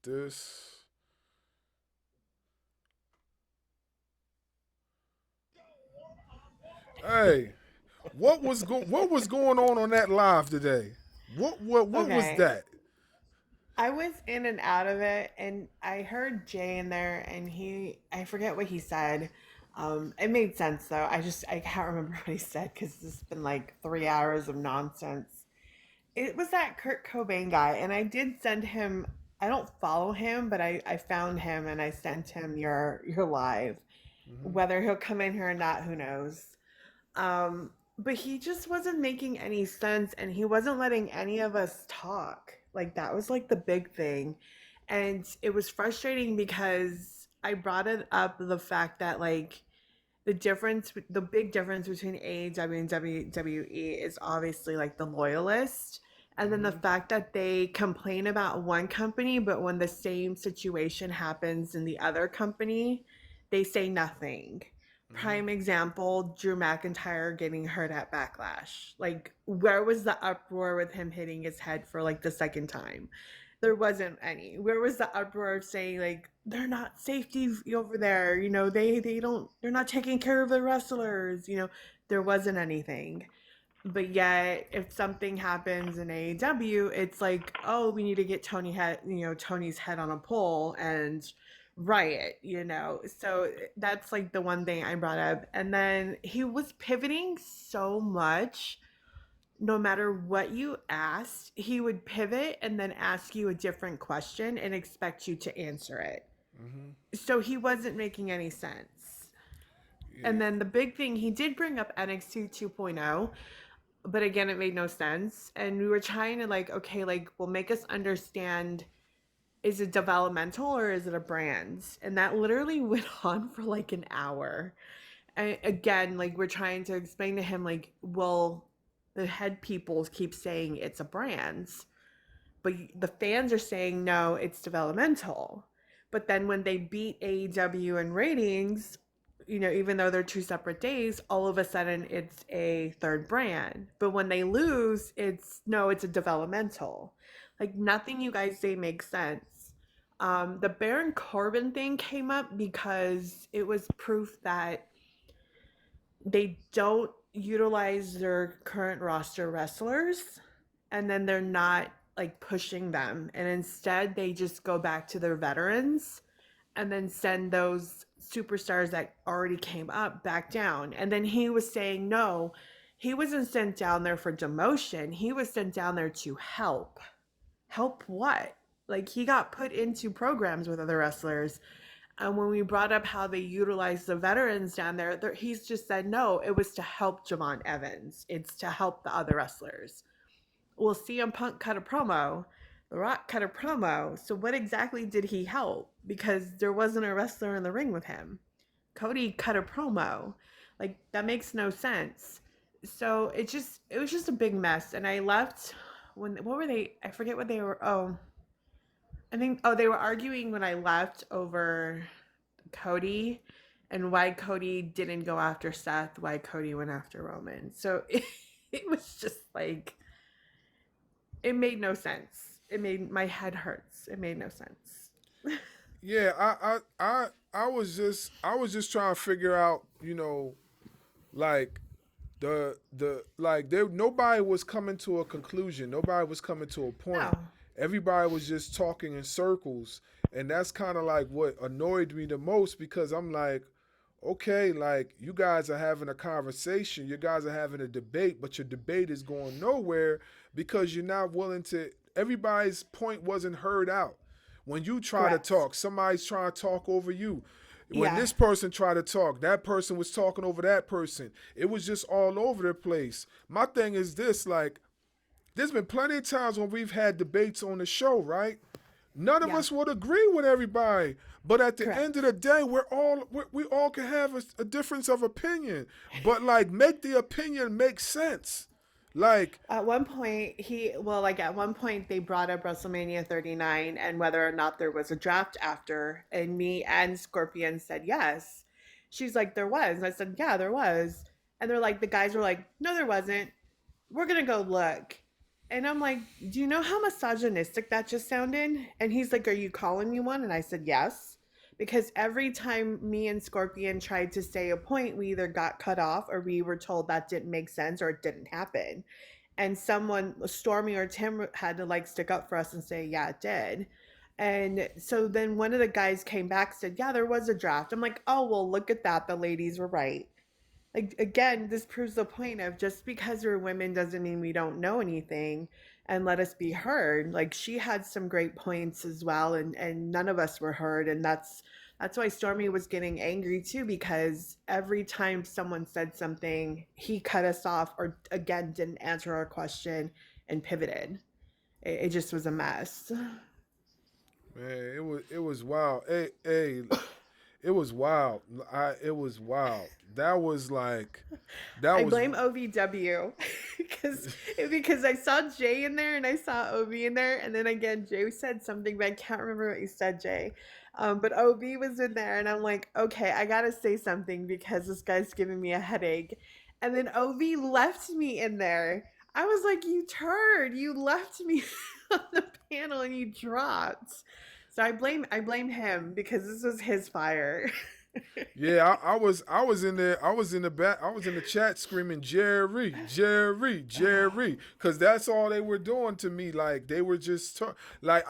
this. Hey, what was going on that live today? What was Okay. that? I was in and out of it, and I heard Jay in there, and I forget what he said. It made sense though. I can't remember what he said because it's been like 3 hours of nonsense. It was that Kurt Cobain guy, and I did send him. I don't follow him, but I found him and I sent him your live. Hmm. Whether he'll come in here or not, who knows? But he just wasn't making any sense and he wasn't letting any of us talk. Like that was like the big thing. And it was frustrating because I brought it up the fact that like the big difference between AEW and WWE is obviously like the loyalist. And then the Hmm. fact that they complain about one company, but when the same situation happens in the other company, they say nothing. Hmm. Prime example, Drew McIntyre getting hurt at Backlash. Like, where was the uproar with him hitting his head for like the second time? There wasn't any. Where was the uproar of saying like they're not safety over there? You know, they're not taking care of the wrestlers. You know, there wasn't anything. But yet, if something happens in AEW, it's like, oh, we need to get Tony's head on a pole and riot. You know, so that's like the one thing I brought up. And then he was pivoting so much no matter what you asked, he would pivot and then ask you a different question and expect you to answer it. Hmm. So he wasn't making any sense. And Yeah. then the big thing, he did bring up NXT 2.0, but again, it made no sense. And we were trying to like, okay, like, well, make us understand, is it developmental or is it a brand? And that literally went on for like an hour. And again, like we're trying to explain to him, like, well, the head people keep saying it's a brand, but the fans are saying no, it's developmental. But then when they beat AEW in ratings, even though they're two separate days, all of a sudden it's a third brand. But when they lose, it's no, it's a developmental. Like nothing you guys say makes sense. The Baron Corbin thing came up because it was proof that they don't utilize their current roster wrestlers and then they're not like pushing them and instead they just go back to their veterans and then send those superstars that already came up back down. And then he was saying no, he wasn't sent down there for demotion, he was sent down there to help what, like he got put into programs with other wrestlers. And when we brought up how they utilize the veterans down there, he's just said, no, it was to help Javon Evans. It's to help the other wrestlers. Well, CM Punk cut a promo. The Rock cut a promo. So what exactly did he help? Because there wasn't a wrestler in the ring with him. Cody cut a promo. Like that makes no sense. So it was just a big mess. And I left when what were they? I forget what they were. Oh, I think they were arguing when I left over Cody and why Cody didn't go after Seth, why Cody went after Roman. So it was just like it made no sense. It made my head hurts. It made no sense. Yeah, I was just trying to figure out, like the like there nobody was coming to a conclusion. Nobody was coming to a point. No. Everybody was just talking in circles, and that's kind of like what annoyed me the most because I'm like, okay, like you guys are having a conversation, you guys are having a debate, but your debate is going nowhere because you're not willing to. Everybody's point wasn't heard out. When you try to Correct. talk, somebody's trying to talk over you. When Yeah. this person tried to talk, that person was talking over that person. It was just all over the place. My thing is this, like, there's been plenty of times when we've had debates on the show, right? None of Yeah. us would agree with everybody, but at the end of Correct. the day, we all can have a difference of opinion, but like make the opinion make sense. Like, At one point, at one point, they brought up WrestleMania 39 and whether or not there was a draft after. And me and Scorpion said yes. She's like, there was. And I said, yeah, there was. And they're like, the guys were like, no, there wasn't. We're going to go look. And I'm like, do you know how misogynistic that just sounded? And he's like, are you calling me one? And I said, yes. Because every time me and Scorpion tried to say a point, we either got cut off or we were told that didn't make sense or it didn't happen. And someone, Stormy or Tim, had to like stick up for us and say, yeah, it did. And so then one of the guys came back and said, yeah, there was a draft. I'm like, oh, well, look at that. The ladies were right. Like, again, this proves the point of just because we're women doesn't mean we don't know anything, and let us be heard. Like, she had some great points as well, and none of us were heard. And that's why Stormy was getting angry too, because every time someone said something, he cut us off or again didn't answer our question and pivoted. It just was a mess. Man, it was wild. Hey, it was wild. It was wild. That was like, that I was. blame OVW because I saw Jay in there and I saw OV in there, and then again Jay said something, but I can't remember what you said, Jay. But OV was in there, and I'm like, okay, I gotta say something because this guy's giving me a headache. And then OV left me in there. I was like, you turd, you left me on the panel and you dropped. So I blame him because this was his fire. Yeah, I was in there. I was in the back. I was in the chat screaming Jerry, Jerry, Jerry, because that's all they were doing to me. Like they were just like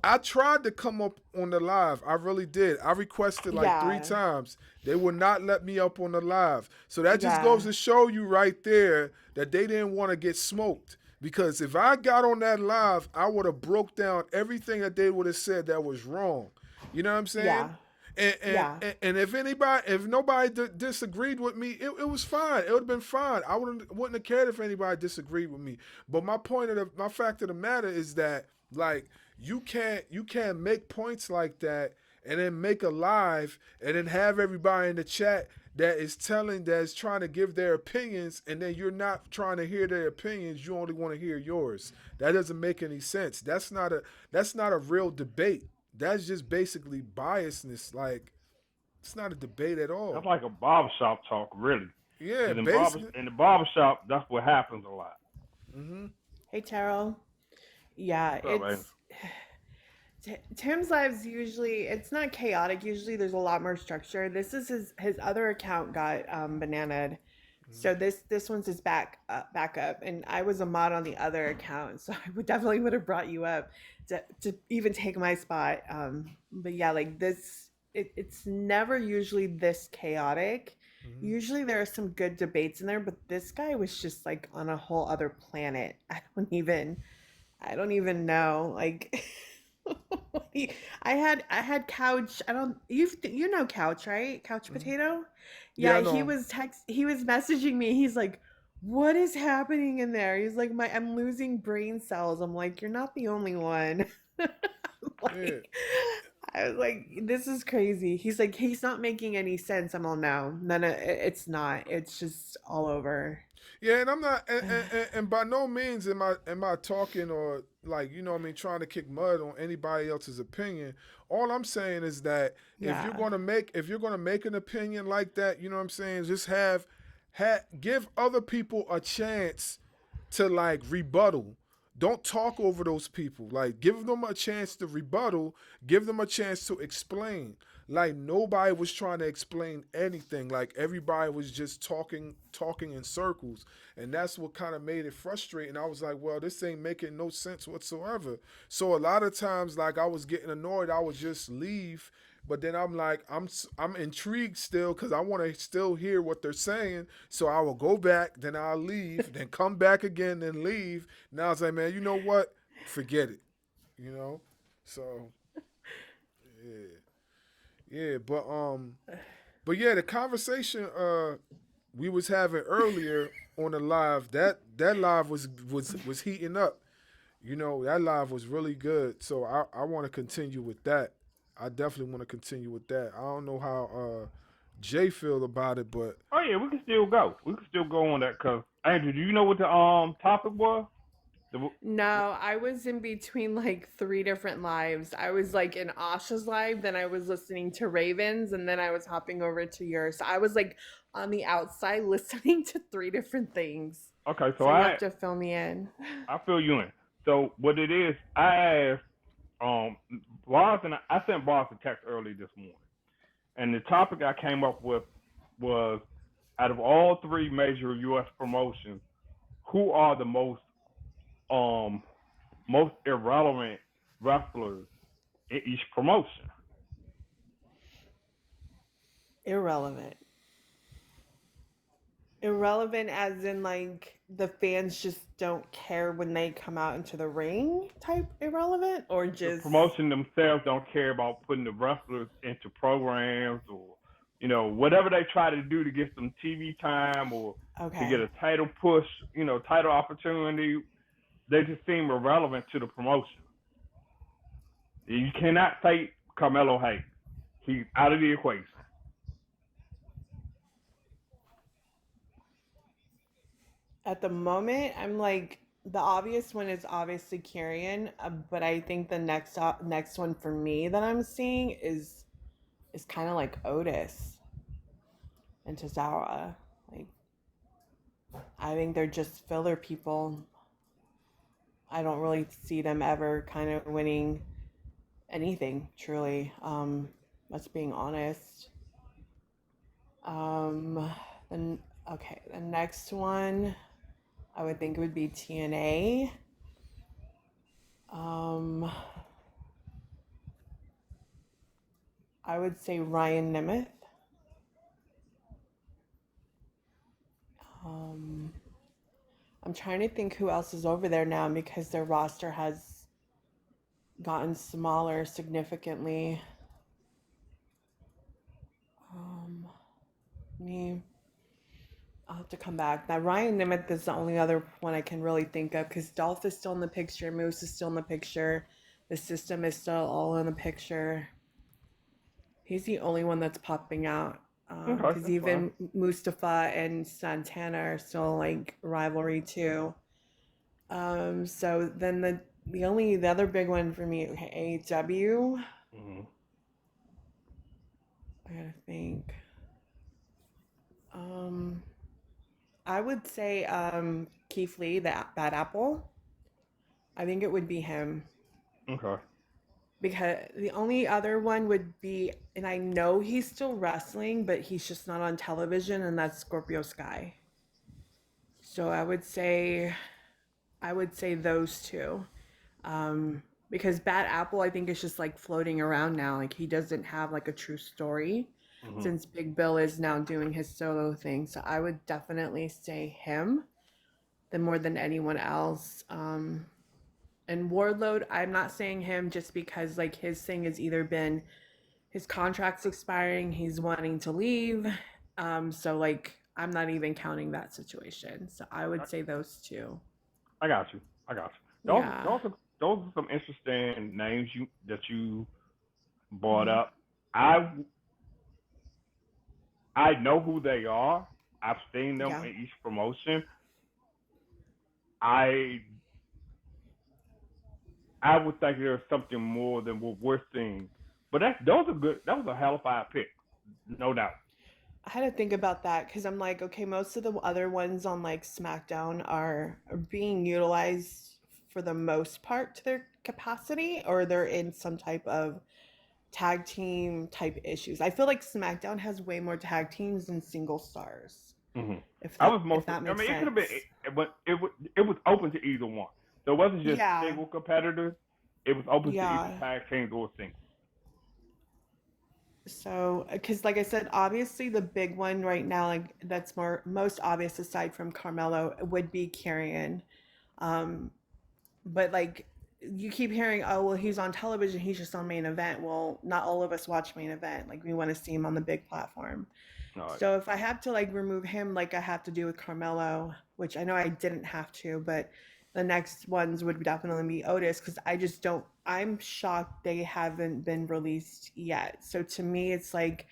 I tried to come up on the live. I really did. I requested like three Yeah, times. They would not let me up on the live. So that just yeah, goes to show you right there that they didn't want to get smoked. Because if I got on that live, I would have broke down everything that they would have said that was wrong. You know what I'm saying? yeah, And and, yeah. and if nobody disagreed with me, it was fine. It would have been fine. I wouldn't have cared if anybody disagreed with me. But my fact of the matter is that like you can't make points like that and then make a live and then have everybody in the chat that's trying to give their opinions, and then you're not trying to hear their opinions. You only want to hear yours. That doesn't make any sense. That's not a real debate. That's just basically biasness. Like it's not a debate at That's all. like a barbershop talk, really. Yeah, Because basically. in the barbershop, that's what happens a lot. Hmm. Hey, Terrell. Yeah, What's up, man? Tim's lives usually it's not chaotic. Usually there's a lot more structure. This is his other account got bananaed. So this one's his backup, and I was a mod on the other account, so I would have brought you up to even take my spot. But yeah, like this, it's never usually this chaotic. Hmm. Usually there are some good debates in there, but this guy was just like on a whole other planet. I don't even know. Like I had Couch. I don't you know Couch, right? Couch Hmm. Potato? Yeah, Yeah, I he know. was messaging me. He's like, "What is happening in there?" He's like, I'm losing brain cells." I'm like, "You're not the only one." Yeah, Like I was like, "This is crazy." He's like, "He's not making any sense." I'm all, "No. None of it's not. It's just all over." yeah, and I'm not, and by no means am I talking or like what I mean trying to kick mud on anybody else's opinion. All I'm saying is that Yeah. if you're gonna make an opinion like that, you know what I'm saying, just give other people a chance to like rebuttal. Don't talk over those people. Like give them a chance to rebuttal, give them a chance to explain. Like nobody was trying to explain anything. Like everybody was just talking in circles. And that's what kind of made it frustrating. I was like, well, this ain't making no sense whatsoever. So a lot of times like I was getting annoyed, I would just leave, but then I'm like, I'm intrigued still because I want to still hear what they're saying. So I will go back, then I'll leave, then come back again, then leave. Now I was like, man, you know what? Forget it. You know. So yeah, yeah, but yeah, the conversation we was having earlier on the live that live was heating up. That live was really good. So I want to continue with that. I definitely want to continue with that. I don't know how Jay feel about it, but Oh yeah, we can still go. We can still go on that. Cause Andrew, do you know what the topic was? The, No, I was in between like three different lives. I was like in Asha's live, then I was listening to Ravens, and then I was hopping over to yours. So I was like on the outside listening to three different things. Okay, so So you have to fill me in. I feel you in. So what it is, I asked Bars, and I sent Bars a text early this morning, and the topic I came up with was, out of all three major U.S. promotions, who are the most irrelevant wrestlers in each promotion? Irrelevant. Irrelevant as in like the fans just don't care when they come out into the ring type irrelevant, or The just promotion themselves don't care about putting the wrestlers into programs, or whatever they try to do to get some TV time or to get okay. a title push, title opportunity. They just seem irrelevant to the promotion. You cannot say Carmelo Hayes. He's out of the equation. At the moment, I'm like the obvious one is obviously Carrion, but I think the next one for me that I'm seeing is kind of like Otis and Tozawa. Like I think they're just filler people. I don't really see them ever kind of winning anything truly. That's being honest. Um, then okay, the next one I would think it would be TNA. Um, I would say Ryan Nemeth. Um, I'm trying to think who else is over there now because their roster has gotten smaller significantly. Um, me, I'll have to come back. Now Ryan Nemeth is the only other one I can really think of because Dolph is still in the picture, Moose is still in the picture, the system is still all in the picture. He's the only one that's popping out. Okay, Because that's fine. even Mustafa and Santana are still like rivalry too. So then the other big one for me, okay, AEW. Mm-hmm. I gotta think. Um, I would say Keith Lee, the Bad Apple. I think it would be him Okay. because the only other one would be, and I know he's still wrestling, but he's just not on television, and that's Scorpio Sky. So I would say those two. Because Bad Apple, I think, is just like floating around now. Like he doesn't have like a true story Mm-hmm. since Big Bill is now doing his solo thing. So I would definitely say him than more than anyone else. And Wardlow, I'm not saying him just because like his thing has either been his contract's expiring, he's wanting to leave. So like I'm not even counting that situation. So I would say those two. I got you. I got you. Those, Yeah. those, are, those are some interesting names that you brought Mm-hmm. up. I know who they are. I've seen them Yeah. in each promotion. I I would think there's something more than what we're seeing. But those are good. That was a hell of a pick, no doubt. I had to think about that because I'm like, okay, most of the other ones on like SmackDown are being utilized for the most part to their capacity, or they're in some type of tag team type issues. I feel like SmackDown has way more tag teams than single stars. Mm-hmm. If I that was if mostly. that I makes mean, it could have been, sense. but it was open to either one. So it wasn't just Yeah. single competitors. It was open to either Yeah. tag teams or single. So, because like I said, obviously the big one right now, like that's most obvious aside from Carmelo, would be Carrion. Um, but like you keep hearing, oh well, he's on television, he's just on main event. Well, not all of us watch main event. Like we want to see him on the big platform. All right. So if I have to like remove him, like I have to do with Carmelo, which I know I didn't have to, but the next ones would definitely be Otis because I just don't. I'm shocked they haven't been released yet. So to me, it's like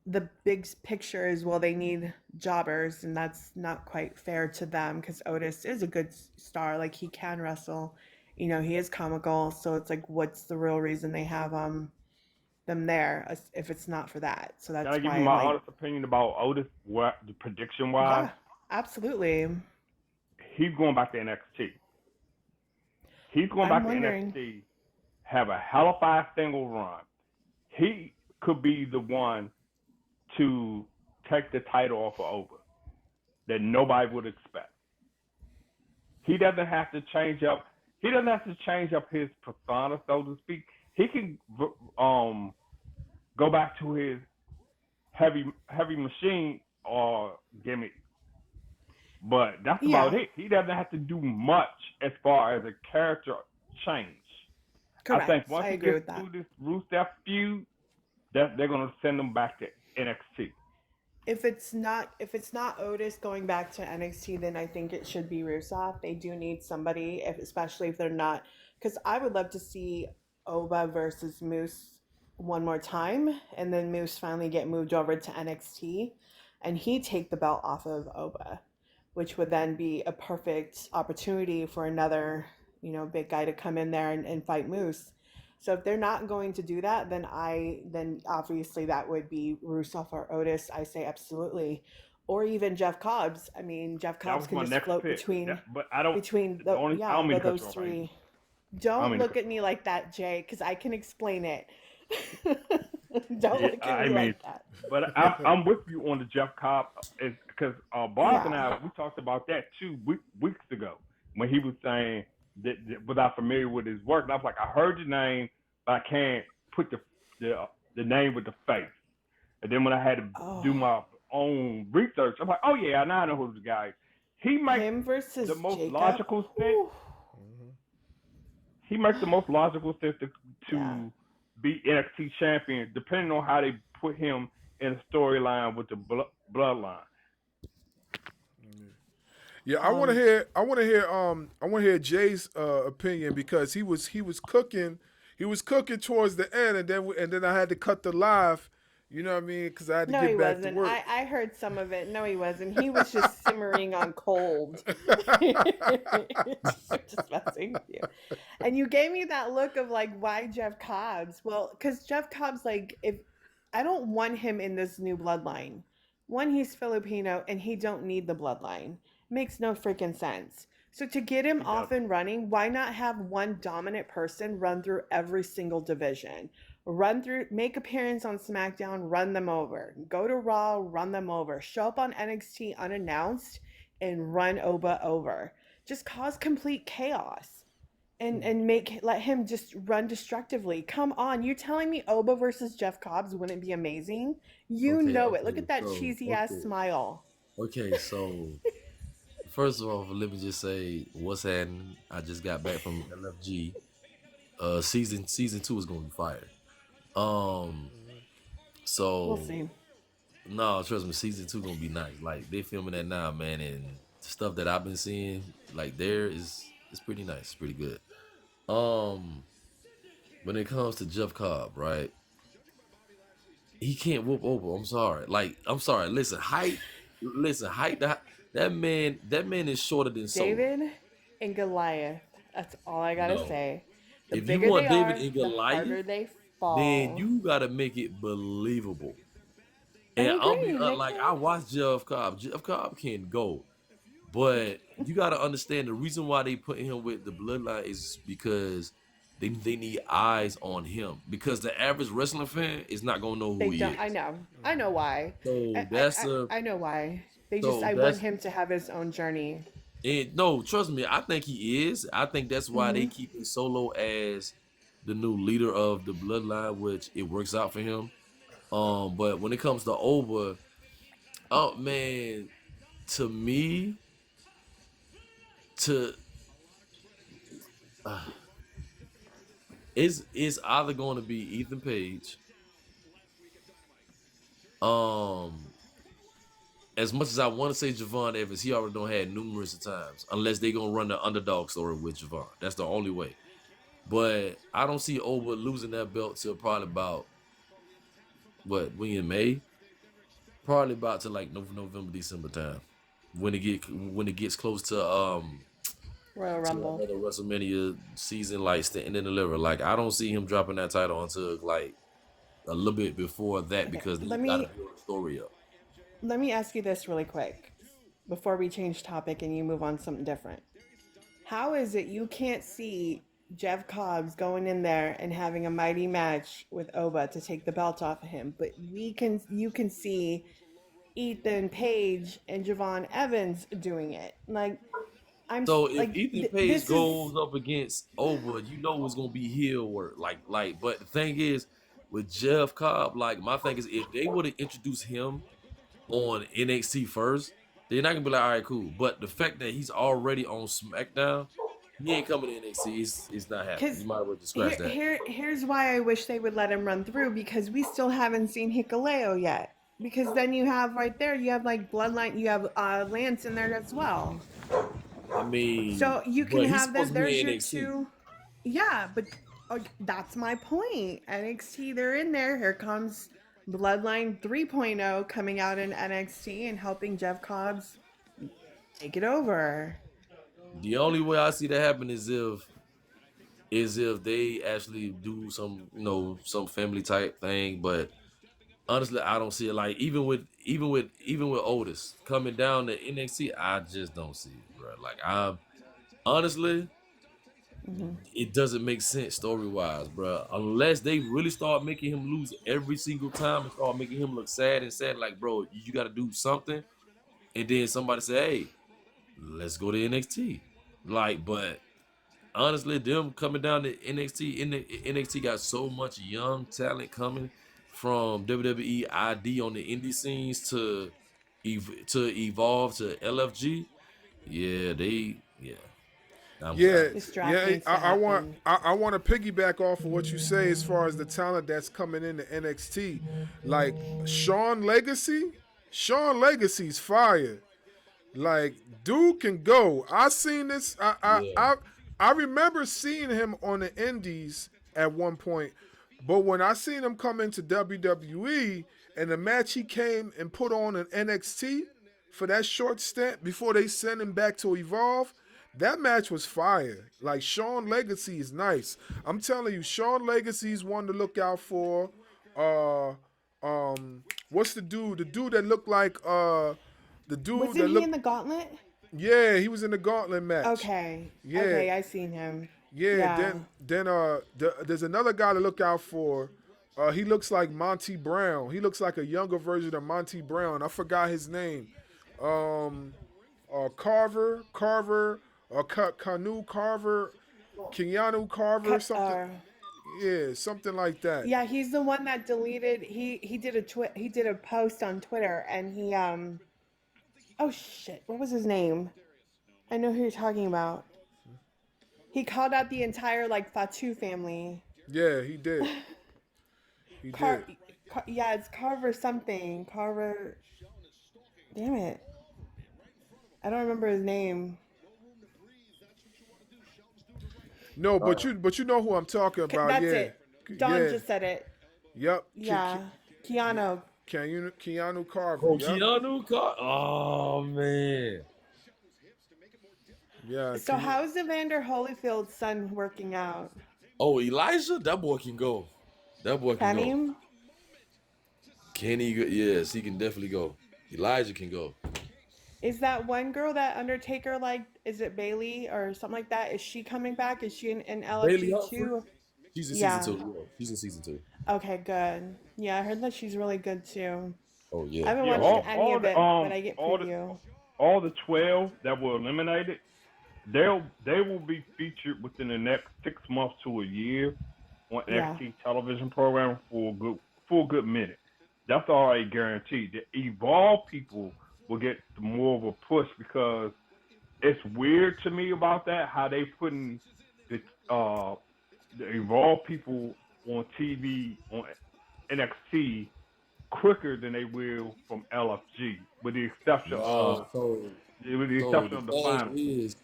the big picture is well, they need jobbers, and that's not quite fair to them because Otis is a good star. Like he can wrestle, he is comical. So it's like, what's the real reason they have them there if it's not for that? So Can I that's give you why my I'm like, honest opinion about Otis? What the prediction wise? yeah, absolutely. he's going back to NXT. He's going I'm back to wondering. NXT, have a hell of a single run. He could be the one to take the title off of Over that nobody would expect. He doesn't have to change up. He doesn't have to change up his persona, so to speak. He can go back to his heavy machine gimmick, but that's Yeah. about it. He doesn't have to do much as far as a character change. Correct. I think once I he agree gets with that. through this Rusev feud, that they're gonna send him back to NXT. If it's not Otis going back to NXT, then I think it should be Rusev. They do need somebody, especially if they're not, because I would love to see Oba versus Moose one more time, and then Moose finally get moved over to NXT, and he take the belt off of Oba, which would then be a perfect opportunity for another, big guy to come in there and fight Moose. So if they're not going to do that, then obviously that would be Rusev or Otis. I say absolutely, or even Jeff Cobbs. I mean, Jeff Cobbs can just float between but I don't. those three. Don't look at me like that, Jay, because I can explain it. Don't look at me like that. But I'm with you on the Jeff Cobb, because BARZ and I, we talked about that 2 weeks ago when he was saying that without familiar with his work. And I was like, I heard the name, but I can't put the name with the face. And then when I had to do my own research, I'm like, oh yeah, now I know who the guy is. He makes him versus the most Jacob? logical sense. He makes the most logical sense to be NXT champion, depending on how they put him in a storyline with the bloodline. Yeah, I want to hear Jay's opinion, because he was cooking towards the end, and then I had to cut the live. You know what I mean? Because I had to get back to work. I heard some of it. No, he wasn't. He was just simmering on cold. Just messing with you. And you gave me that look of like, why Jeff Cobbs? Well, because Jeff Cobbs, like, if I don't want him in this new bloodline. One, he's Filipino, and he don't need the bloodline. Makes no freaking sense. So to get him off and running, why not have one dominant person run through every single division? Make appearance on SmackDown, run them over. Go to Raw, run them over. Show up on NXT unannounced and run Oba over. Just cause complete chaos. And let him just run destructively. Come on, you're telling me Oba versus Jeff Cobbs wouldn't be amazing? Look at that cheesy ass smile. Okay, so first of all, let me just say what's happening. I just got back from LFG. Season 2 is gonna be fire. So we'll see. No, trust me, season 2 gonna be nice. Like, they filming that now, man, and the stuff that I've been seeing, like, it's pretty nice, it's pretty good. When it comes to Jeff Cobb, right? He can't whoop over. I'm sorry. Listen, height. That man is shorter than David and Goliath. That's all I gotta say. The if bigger you want they David are, and the Goliath, harder they fall. then you gotta make it believable. And I watched Jeff Cobb. Jeff Cobb can go, but you gotta understand the reason why they put him with the bloodline is because they need eyes on him. Because the average wrestling fan is not gonna know who he is. I know why. So I know why. I want him to have his own journey. And no, trust me, I think he is. I think that's why they keep him Solo as the new leader of the bloodline, which it works out for him. But when it comes to Oba, oh man, to me, it's either going to be Ethan Page. As much as I want to say Javon Evans, he already done had numerous times. Unless they gonna run the underdog story with Javon, that's the only way. But I don't see Oba losing that belt till probably about we in May, probably about to like November, December time, when it gets close to Royal Rumble, another WrestleMania season, like Stand and Deliver. Like, I don't see him dropping that title until like a little bit before that, because they gotta build the story up. Let me ask you this really quick. before we change topic and you move on to something different. How is it you can't see Jeff Cobbs going in there and having a mighty match with Oba to take the belt off of him, but you can see Ethan Page and Javon Evans doing it. Like So if like Ethan Page this is goes up against Oba, you know it's gonna be heel work. But the thing is, with Jeff Cobb, like my thing is, if they would have introduced him on NXT first, they're not gonna be like, all right, cool. But the fact that he's already on SmackDown, he ain't coming to NXT. It's not happening. You because might as well just scratch that. here's why I wish they would let him run through, because we still haven't seen Hikuleo yet. Because then you have right there, you have like Bloodline, you have Lance in there as well. I mean, So you can but he's have them. supposed to There's be in your NXT. two. Yeah, but that's my point. NXT, they're in there. Here comes Bloodline 3.0 coming out in NXT and helping Jeff Cobbs take it over. The only way I see that happen is if they actually do some, some family type thing. But honestly, I don't see it. Like even with Otis coming down to NXT, I just don't see it, bro. Like I'm honestly, it doesn't make sense story wise, bro. Unless they really start making him lose every single time and start making him look sad and sad. Like, bro, you got to do something. And then somebody say, hey, let's go to NXT. Like, but honestly, them coming down to NXT, NXT got so much young talent coming from WWE ID on the indie scenes to evolve to LFG. Yeah. I'm Yeah, This draft yeah. needs to happen. I want to piggyback off of what you say as far as the talent that's coming into NXT. Like Sean Legacy, Sean Legacy's fire. Like dude can go. I seen this. yeah. I remember seeing him on the Indies at one point, but when I seen him come into WWE and the match he came and put on in NXT for that short stint before they sent him back to Evolve, that match was fire. Like Sean Legacy is nice. I'm telling you, Sean Legacy's one to look out for. Uh, what's the dude? The dude that looked like the dude Wasn't that he looked. in the Gauntlet? Yeah, he was in the Gauntlet match. Okay. Yeah. Okay, I seen him. Yeah. Yeah. Then there's another guy to look out for. He looks like Monty Brown. He looks like a younger version of Monty Brown. I forgot his name. Carver, Canu Carver, Keanu Carver, something. Yeah, something like that. Yeah, he's the one that deleted. He did he did a post on Twitter, and he oh shit, what was his name? I know who you're talking about. He called out the entire like Fatu family. Yeah, he did. He did. Yeah, it's Carver something. Carver. Damn it. I don't remember his name. No, but you know who I'm talking about. That's Yeah. it. Don Yeah. just said it. Yep. Yeah. Keanu. Keanu Carver. Oh, Yep. Keanu Carter. Oh man. Yeah. So how's Evander Holyfield's son working out? Oh, Elijah, that boy can go. That boy can go. Penny? Can he go? Yes, he can definitely go. Elijah can go. Is that one girl that Undertaker is it Bailey or something like that? Is she coming back? Is she in Bailey LFG Humphrey? too? She's in Yeah. season 2. Yeah, she's in season 2. Okay, good. Yeah, I heard that she's really good too. Oh I yeah. haven't Yeah, watched any of it, but I get all preview. all the 12 that were eliminated, they will be featured within the next 6 months to a year on Yeah. NXT television program for a good minute. That's already guaranteed. The Evolve people will get more of a push because it's weird to me about that, how they putting the Evolve people on TV on NXT quicker than they will from LFG, with the exception of the finals.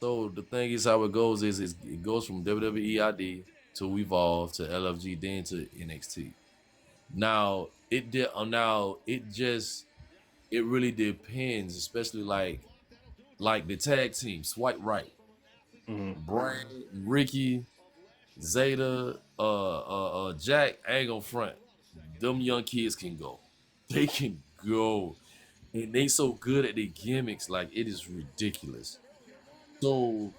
So the thing is how it goes is it goes from WWE ID to Evolve to LFG then to NXT. Now it really depends, especially like the tag team, Swipe Right, Brian, Ricky, Zeta, Jack, I ain't gonna front. Them young kids can go. They can go. and they so good at their gimmicks, like it is ridiculous. So,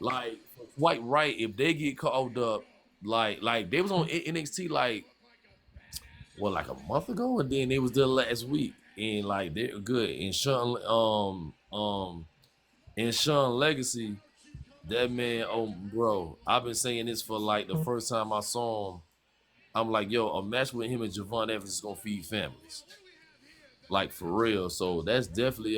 like, quite right, if they get called up, like they was on NXT like a month ago, and then they was there last week, and like they're good. And Sean Legacy, that man, oh bro, I've been saying this for like the first time I saw him. I'm like, yo, a match with him and Javon Evans is gonna feed families, like for real. So that's definitely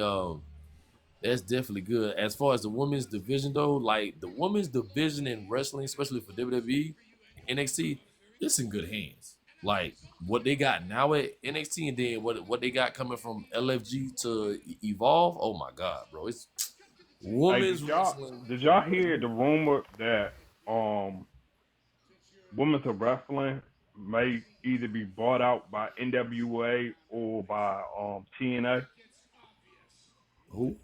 good. As far as the women's division though, like the women's division in wrestling, especially for WWE, NXT, it's in good hands. Like what they got now at NXT, and then what they got coming from LFG to Evolve. Oh my God, bro, it's Hey, women's wrestling. did y'all hear the rumor that women's wrestling may either be bought out by NWA or by TNA? Who?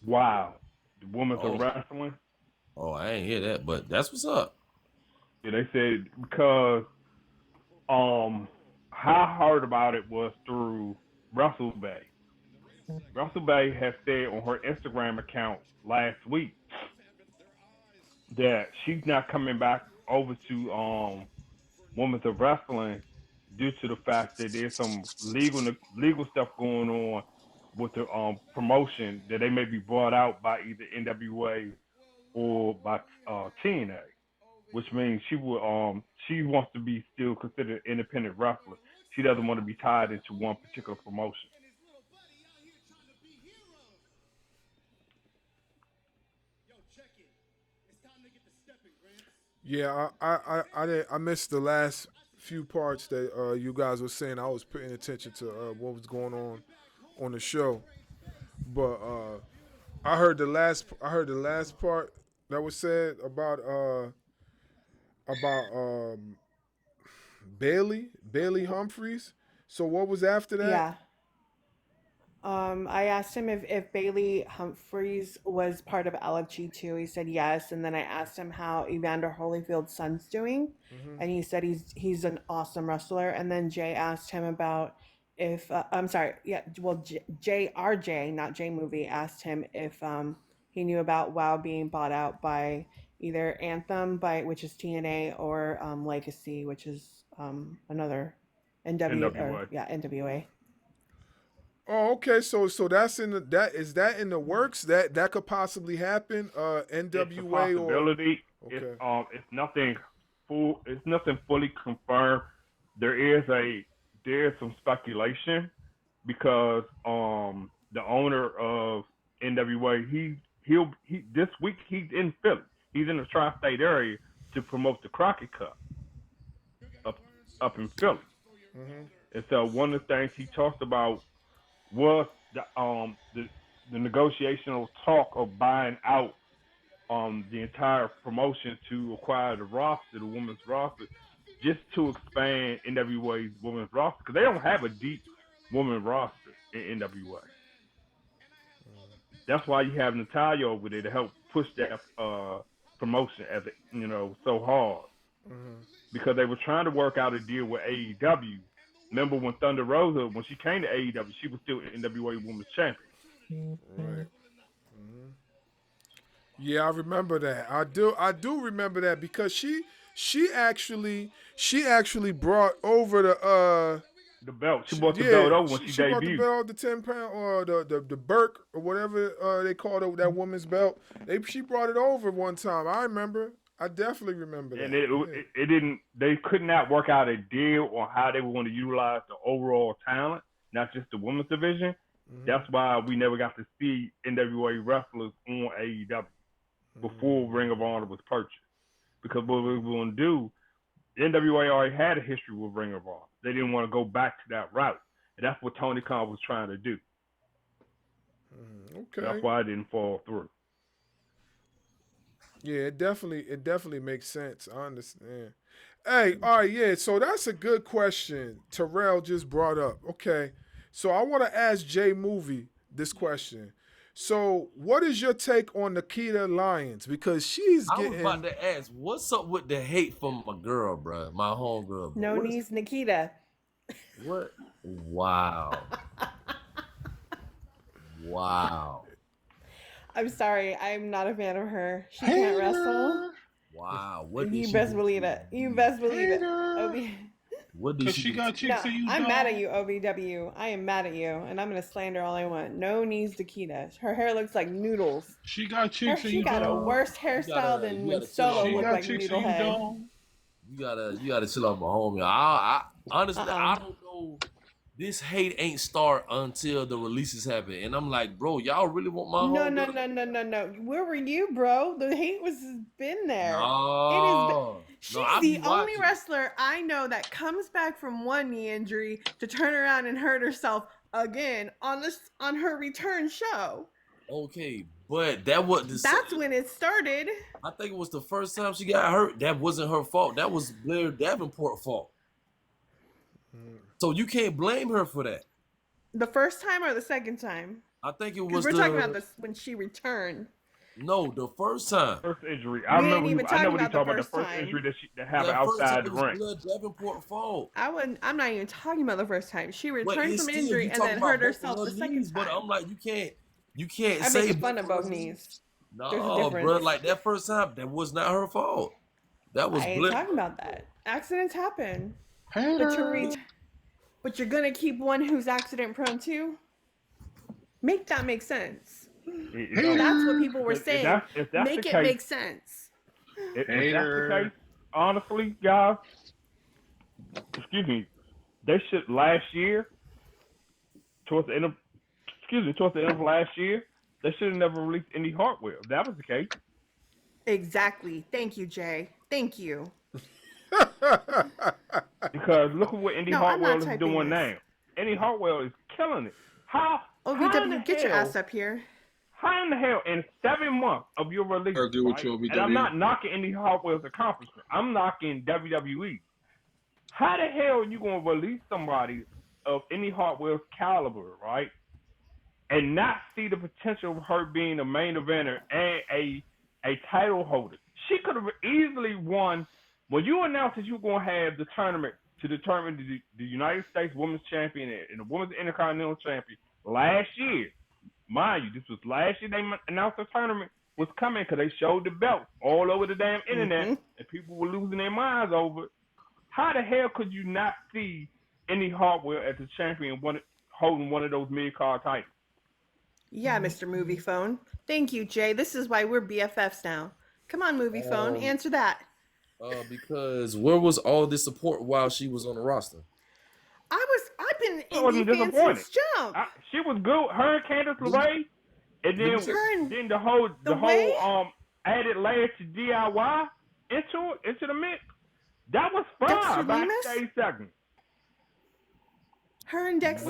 Wow, the women's Oh, wrestling. I ain't hear that, but that's what's up. Yeah, they said because how I heard about it was through Russell Bay. Russell Bay has said on her Instagram account last week that she's not coming back over to women's wrestling due to the fact that there's some legal stuff going on with the promotion that they may be bought out by either NWA or by TNA, which means she wants to be still considered independent wrestler. She doesn't want to be tied into one particular promotion. Yeah, I missed the last few parts that you guys were saying. I was paying attention to what was going on the show, but I heard the last part that was said about Bailey Humphreys. So what was after that? Yeah. I asked him if Bailey Humphreys was part of LFG too. He said yes, and then I asked him how Evander Holyfield's son's doing, and he said he's an awesome wrestler. And then Jay asked him about if I'm sorry, yeah, well JRJ, not J Movie, asked him if he knew about WoW being bought out by either Anthem, by which is TNA, or Legacy, which is another NWA. NWA. Oh, okay. So that's in that in the works that could possibly happen. It's a NWA or possibility. okay. It's nothing full. It's nothing fully confirmed. There is some speculation because the owner of NWA he this week he's in Philly. He's in the tri-state area to promote the Crockett Cup up in Philly. And so one of the things he talked about was the negotiational talk of buying out the entire promotion to acquire the roster, the women's roster, just to expand NWA's women's roster because they don't have a deep women's roster in NWA. That's why you have Natalia over there to help push that promotion as so hard because they were trying to work out a deal with AEW. Remember when Thunder Rosa, when she came to AEW, she was still NWA Women's Champion. Right. Yeah, I remember that. I do remember that because she actually brought over the belt. She brought the belt over when she debuted. Brought the belt, the 10 pound or the Burke or whatever they called it, that woman's belt. She brought it over one time. I remember. I definitely remember that. And it didn't. They could not work out a deal on how they were going to utilize the overall talent, not just the women's division. That's why we never got to see NWA wrestlers on AEW before Ring of Honor was purchased. Because what we were going to do, NWA already had a history with Ring of Honor. They didn't want to go back to that route, and that's what Tony Khan was trying to do. Okay. That's why it didn't fall through. Yeah, it definitely makes sense. I understand. Hey, all right, yeah. So that's a good question Terrell just brought up. Okay, so I want to ask Jay Movie this question. So, what is your take on Nikita Lyons? Because she's I getting. was about to ask, what's up with the hate from my girl, bro? My homegirl. No knees, Nikita. What? Wow. Wow. I'm sorry, I'm not a fan of her. She can't wrestle. Wow. What did You she best do believe to it. You you? best believe it. Hater. Obi. What did Cause she she do got to you? No, chicks and you I'm don't. mad at you, OVW. I am mad at you, and I'm gonna slander all I want. No knees to Kita. Her hair looks like noodles. She got chicks and She you got a don't. worse hairstyle than You when gotta chill out Solo She my looked got like chicks and you Noodlehead. don't. you gotta chill out my homie. I honestly Uh-uh. I don't know. This hate ain't start until the releases happen. And I'm like, bro, y'all really want my No, homie? no. Where were you, bro? The hate was been there. No. She's I the be only watching. wrestler I know that comes back from one knee injury to turn around and hurt herself again on her return show. Okay, but that was That's when it started. I think it was the first time she got hurt. That wasn't her fault. That was Blair Davenport's fault. So you can't blame her for that. The first time or the second time? I think it Because was we're talking about this when she returned. No, the first time. First injury. We I ain't remember. even I know talking what he's about the talking about. The first first time. injury that happened That first outside time the was ring. Blair Davenport's fault. I'm not even talking about the first time. She But returned it's from still, injury you and talking then about hurt both herself of the her second knees, but time. I'm like, you can't I'm say making fun of both knees. There's a No, difference. bro, like that first time, that was not her fault. That was I ain't Blair. talking about that. Accidents happen. Hater. But you're gonna keep one who's accident prone too? Make that make sense. Hater. That's what people were If saying. that's the Make it case, make sense. If that's the Hater. case, honestly, guys, excuse me, they should last year, towards the end of last year, they should have never released any hardware. If that was the case. Exactly. Thank you, Jay. Thank you. Because look at what Indy No, I'm not Hartwell is typing doing this. now. Indy Hartwell is killing it. How in the OVW, get your hell- ass up here. How in the hell, in 7 months of your release, I'll do with right? you, OVW. And I'm not knocking Indy Hartwell's accomplishment. I'm knocking WWE. How the hell are you going to release somebody of Indy Hartwell's caliber, right? And not see the potential of her being a main eventer and a title holder. She could have easily won. When you announced that you were going to have the tournament to determine the United States Women's Champion and the Women's Intercontinental Champion last year, mind you, this was last year they announced the tournament was coming because they showed the belt all over the damn internet and people were losing their minds over it. How the hell could you not see Indy Hartwell as the champion holding one of those mid-card titles? Yeah, Mr. Movie Phone. Thank you, Jay. This is why we're BFFs now. Come on, Movie Phone. Answer that. Because where was all this support while she was on the roster? I've been I wasn't indie fan disappointed. since jump. She was good. Her and Candice LeRae, and then the whole added layer to DIY into the mix. That was fun. Dexter Backstage segment. Her and Dex.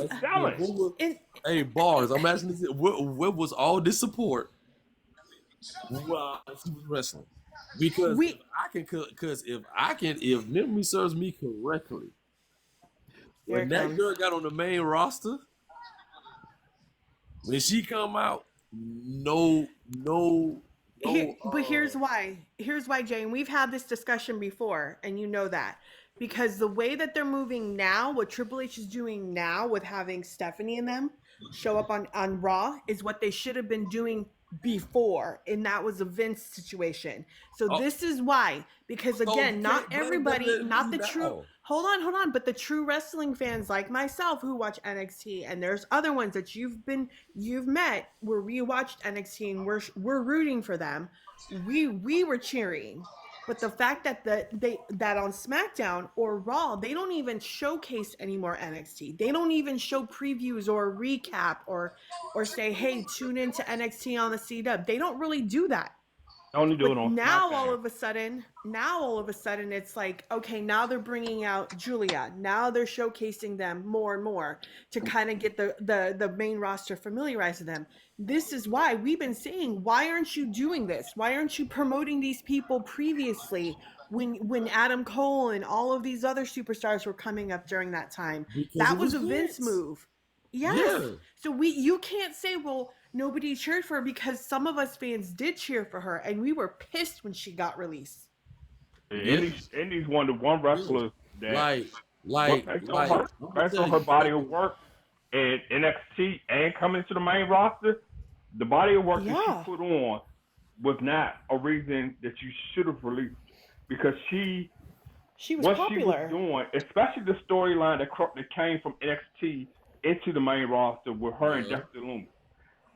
Hey, Bars, I'm asking this, where was all this support while she was wrestling? Because if memory serves me correctly, when that girl got on the main roster, when she come out, but here's why. Here's why, Jay. And we've had this discussion before, and you know that. Because the way that they're moving now, what Triple H is doing now with having Stephanie and them show up on Raw is what they should have been doing before, and that was a Vince situation. So this is why, because again, not everybody, not the true. Hold on, but the true wrestling fans like myself who watch NXT, and there's other ones that you've met where we watched NXT and we're rooting for them. We were cheering. But the fact that that on SmackDown or Raw, they don't even showcase anymore NXT. They don't even show previews or recap or say, hey, tune into NXT on the CW. They don't really do that. Only do it on now SmackDown. all of a sudden it's like, okay, now they're bringing out Julia. Now they're showcasing them more and more to kind of get the main roster familiarized with them. This is why we've been saying, why aren't you doing this? Why aren't you promoting these people previously when Adam Cole and all of these other superstars were coming up during that time? That was a Vince move. Yes. Yeah. So you can't say, well, nobody cheered for her, because some of us fans did cheer for her, and we were pissed when she got released. Indy's one wrestler that like based on her body of work in NXT and coming to the main roster, the body of work that she Yeah. put on was not a reason that you should have released her. Because She was what popular. she was doing, especially the storyline that came from NXT into the main roster with her and Dexter Lumis.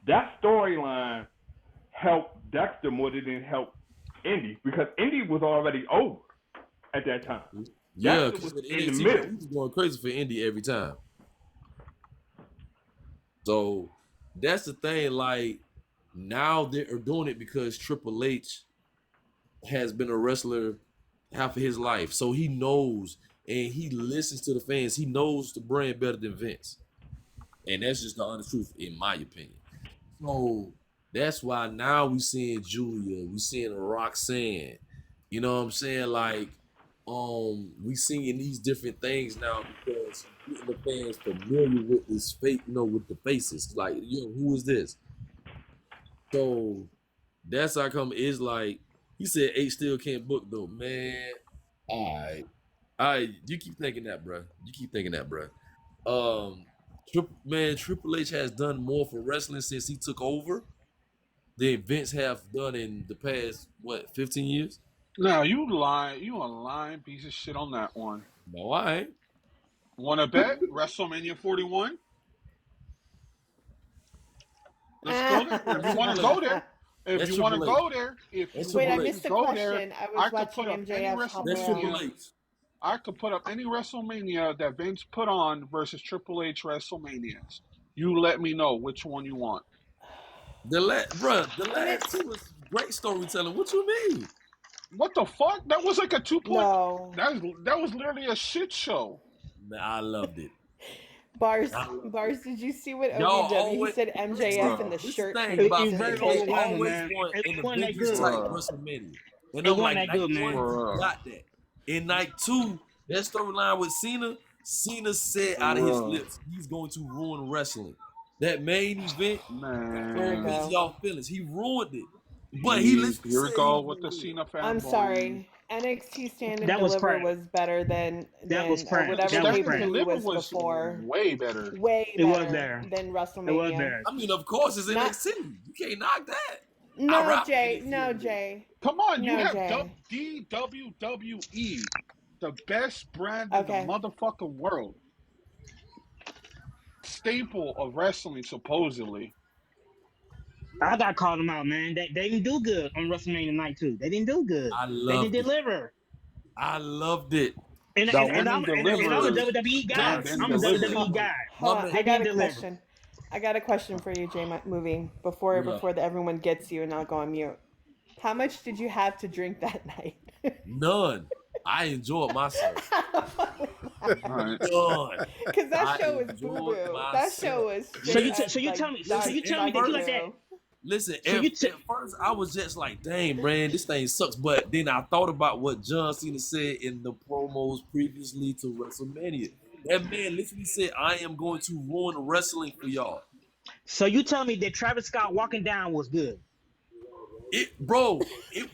That storyline helped Dexter more than it helped Indy, because Indy was already over at that time. Yeah, Dexter because was with in the NXT, middle. he was going crazy for Indy every time. So that's the thing. Like, now they're doing it because Triple H has been a wrestler half of his life, so he knows and he listens to the fans. He knows the brand better than Vince, and that's just the honest truth, in my opinion. So that's why now we seeing Julia, we seeing Roxanne. You know what I'm saying? Like, we seeing these different things now because getting the fans familiar with this face, with the faces. Like, who is this? So that's how come it's like he said H still can't book though, man. All right, you keep thinking that, bro. You keep thinking that, bro. Triple H has done more for wrestling since he took over than Vince have done in the past 15 years. Now you lying. You a lying piece of shit on that one. No, I ain't. Want to bet WrestleMania 41? Let's go there. If you want to go there. If That's you want to Triple H. go there, if That's you Wait, I want Triple H. missed to the go question. there, I I was could watching put up any MJF hop That's Triple around. H. I could put up any WrestleMania that Vince put on versus Triple H WrestleManias. You let me know which one you want. The last two was great storytelling. What you mean? What the fuck? That was like a 2 point. No. That was literally a shit show. Man, I loved it. Bars, did you see what Y'all OVW? He always- said MJF in the This is shirt. the thing and about he's It's very in the Vince. They kitchen. overwhelming, always man. want It an wasn't that Avengers good. type Bruh. WrestleMania. And It I'm wasn't like, that night good, one, man. Bruh. got that. In night two, that storyline with Cena said out of his Bruh. lips, he's going to ruin wrestling. That main event, There you Man. hurts go. y'all feelings. He ruined it. But he literally Here we said go he with the was Cena fanboy. I'm sorry. NXT Stand and That was Deliver crap. was better than That was crap. whatever That was pay Stand per and crap. view Deliver was before. way better. Way It was better better. than It was WrestleMania. better. I mean, of course, it's Not- NXT. You can't knock that. I No, rock Jay. with No, NXT. Jay. Come on, you No, have Jay. WWE, the best brand Okay. in the motherfucking world. Staple of wrestling, supposedly. I got called them out, man. They didn't do good on WrestleMania night 2. They didn't do good. I They loved didn't it. deliver. I loved it. And That I'm women a deliver. WWE guy. Then I'm a deliver. WWE guy. Hold on. Woman- I They got a didn't deliver. question. I got a question for you, Jay. Movie before everyone gets you, and I'll go on mute. How much did you have to drink that night? None. I enjoyed myself. Alright. None. Because that I show was enjoyed boo boo. That myself. show was. So you straight tell me dark that you like that. Listen, So at, you at first I was just like, dang, man, this thing sucks. But then I thought about what John Cena said in the promos previously to WrestleMania. That man literally said, I am going to ruin wrestling for y'all. So you tell me that Travis Scott walking down was good. It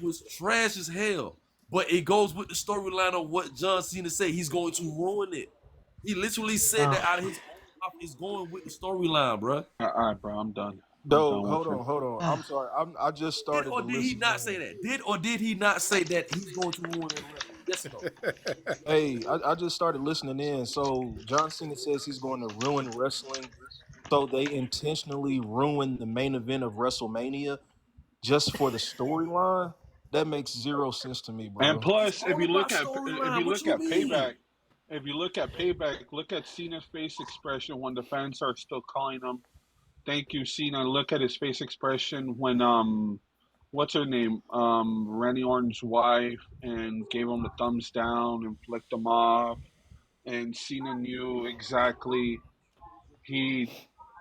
was trash as hell. But it goes with the storyline of what John Cena said. He's going to ruin it. He literally said that out of his mouth. Is going with the storyline, bro. Alright, bro, I'm done. Hold on. I'm sorry. I just started. Did or to did he listen not in. say that? Did or did he not say that he's going to ruin it? Yes or no? Hey, I just started listening in. So John Cena says he's going to ruin wrestling. So they intentionally ruin the main event of WrestleMania just for the storyline. That makes zero sense to me, bro. And plus, It's all about storyline. What you mean? Payback, look at Cena's face expression when the fans are still calling him. Thank you, Cena. Look at his face expression when what's her name? Randy Orton's wife, and gave him the thumbs down and flicked him off. And Cena knew exactly he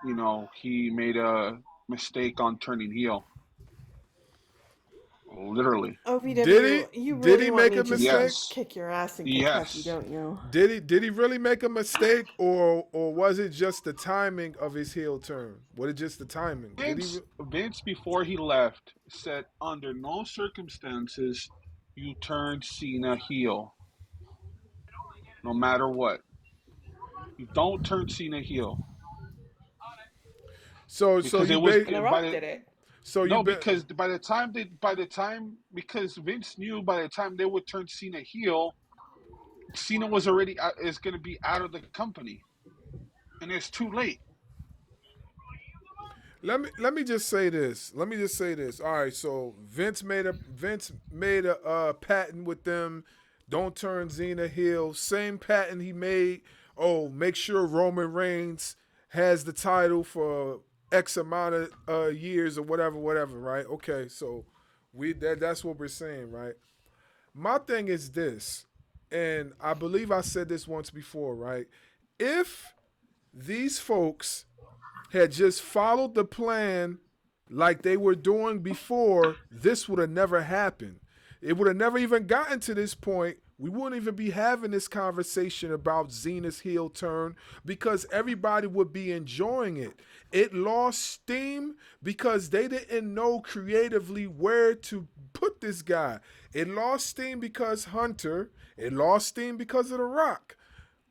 made a mistake on turning heel. Literally. OVW, Did he? you Did really he want make me a to mistake? Yes. kick your ass in Yes. Kentucky, don't you? Did he really make a mistake, or was it just the timing of his heel turn? Was it just the timing? Vince, before he left, said under no circumstances you turn Cena heel. No matter what. You don't turn Cena heel. So because you it was And The by Rock the did it. so you no, bet. because because Vince knew by the time they would turn Cena heel, Cena was already is going to be out of the company, and it's too late. Let me just say this. Let me just say this. All right, so Vince made a patent with them. Don't turn Xena heel. Same patent he made. Oh, make sure Roman Reigns has the title for X amount of years or whatever. Right? Okay, so that's what we're saying, right? My thing is this, and I believe I said this once before, right? If these folks had just followed the plan like they were doing before, this would have never happened. It would have never even gotten to this point. We wouldn't even be having this conversation about Zena's heel turn because everybody would be enjoying it. It lost steam because they didn't know creatively where to put this guy. It lost steam because Hunter. It lost steam because of The Rock.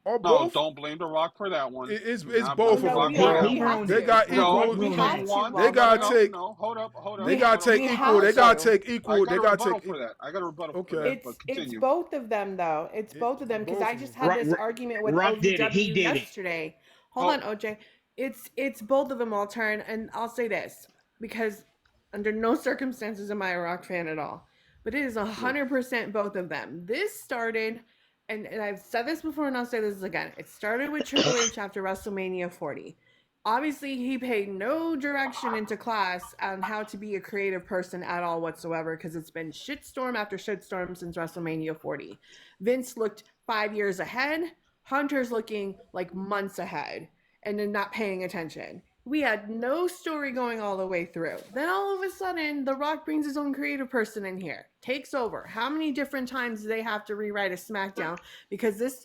Or No, both. don't blame The Rock for that one. It's Do it's not both blame of The No, them, Rock we for are. bro. that We have one. They to. got No, equal. We you have know to. what? They While gotta No, take. no, hold up, hold up. They we gotta Hold up. take we equal. have They gotta to. take I equal. got They a gotta rebuttal take. for that. I got a rebuttal for Okay. that, but It's continue. both of them though. It's both of them because Both I of just them. had Rock, this argument with Rock did it. He OVW did it. yesterday. Hold on, Oh, OJ. It's both of them all turn, and I'll say this because under no circumstances am I a Rock fan at all, but it is 100% both of them. This started, and I've said this before, and I'll say this again. It started with Triple H after WrestleMania 40. Obviously, he paid no direction into class on how to be a creative person at all whatsoever because it's been shitstorm after shitstorm since WrestleMania 40. Vince looked 5 years ahead. Hunter's looking like months ahead and then not paying attention. We had no story going all the way through. Then all of a sudden, The Rock brings his own creative person in here, takes over. How many different times do they have to rewrite a SmackDown because this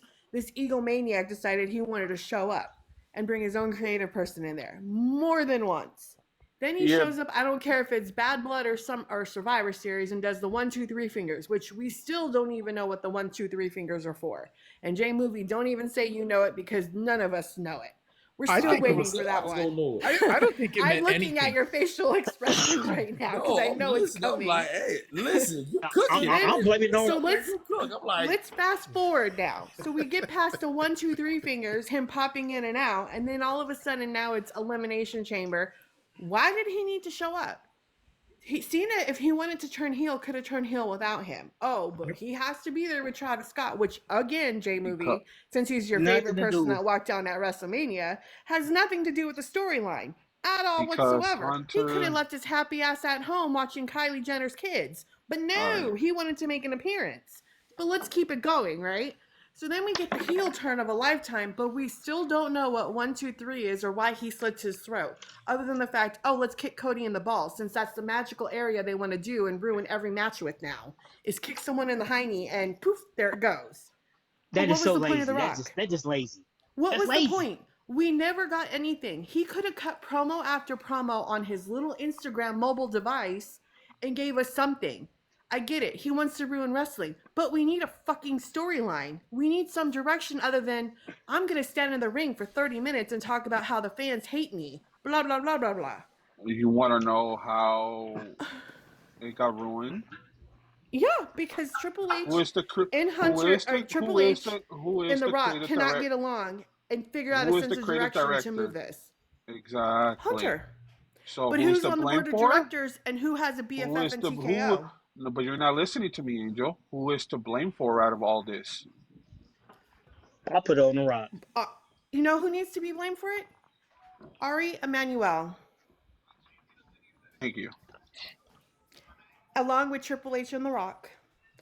egomaniac decided he wanted to show up and bring his own creative person in there more than once. Then he Yeah. shows up. I don't care if it's Bad Blood or Survivor Series, and does the 1, 2, 3 fingers, which we still don't even know what the 1, 2, 3 fingers are for. And J Movie, don't even say you know it because none of us know it. We're I still think it waiting was- for I that was one. gonna know. I don't think it I'm meant looking anything. at your facial expressions right now because No, I I'm know it's listening. I'm coming. like, hey, listen, you I, cooking. I, I'm blaming it on. So let's You cook. I'm like, let's fast forward now. So we get past the 1, 2, 3 fingers, him popping in and out, and then all of a sudden now it's Elimination Chamber. Why did he need to show up? Cena, if he wanted to turn heel, could have turned heel without him. Oh, but he has to be there with Travis Scott, which again, J Movie, since he's your Nothing favorite to person do. that walked down at WrestleMania, has nothing to do with the storyline at all because whatsoever. He could have Hunter. left his happy ass at home watching Kylie Jenner's kids, but All no, right. he wanted to make an appearance. But let's keep it going, right? So then we get the heel turn of a lifetime, but we still don't know what 1, 2, 3 is or why he slits his throat. Other than the fact, oh, let's kick Cody in the balls, since that's the magical area they want to do and ruin every match with now. Is kick someone in the hiney and poof, there it goes. But That what is was so the point lazy. of The That's Rock? just lazy. What That's was lazy. the point? We never got anything. He could have cut promo after promo on his little Instagram mobile device and gave us something. I get it. He wants to ruin wrestling, but we need a fucking storyline. We need some direction other than I'm going to stand in the ring for 30 minutes and talk about how the fans hate me. Blah, blah, blah, blah, blah. You want to know how it got ruined? Yeah, because Triple H Who is the and who Hunter, is or the Triple H who is and The the Rock creative cannot direct? get along and figure out a Who is sense the of creative direction to move director? this. Exactly. Hunter. So But who's who's to on the blame board of for it? directors and who has a Who BFF is and to who? TKO? No, but you're not listening to me, Angel. Who is to blame for out of all this? I'll put it on The Rock. You know who needs to be blamed for it? Ari Emanuel, Thank you. along with Triple H and The Rock.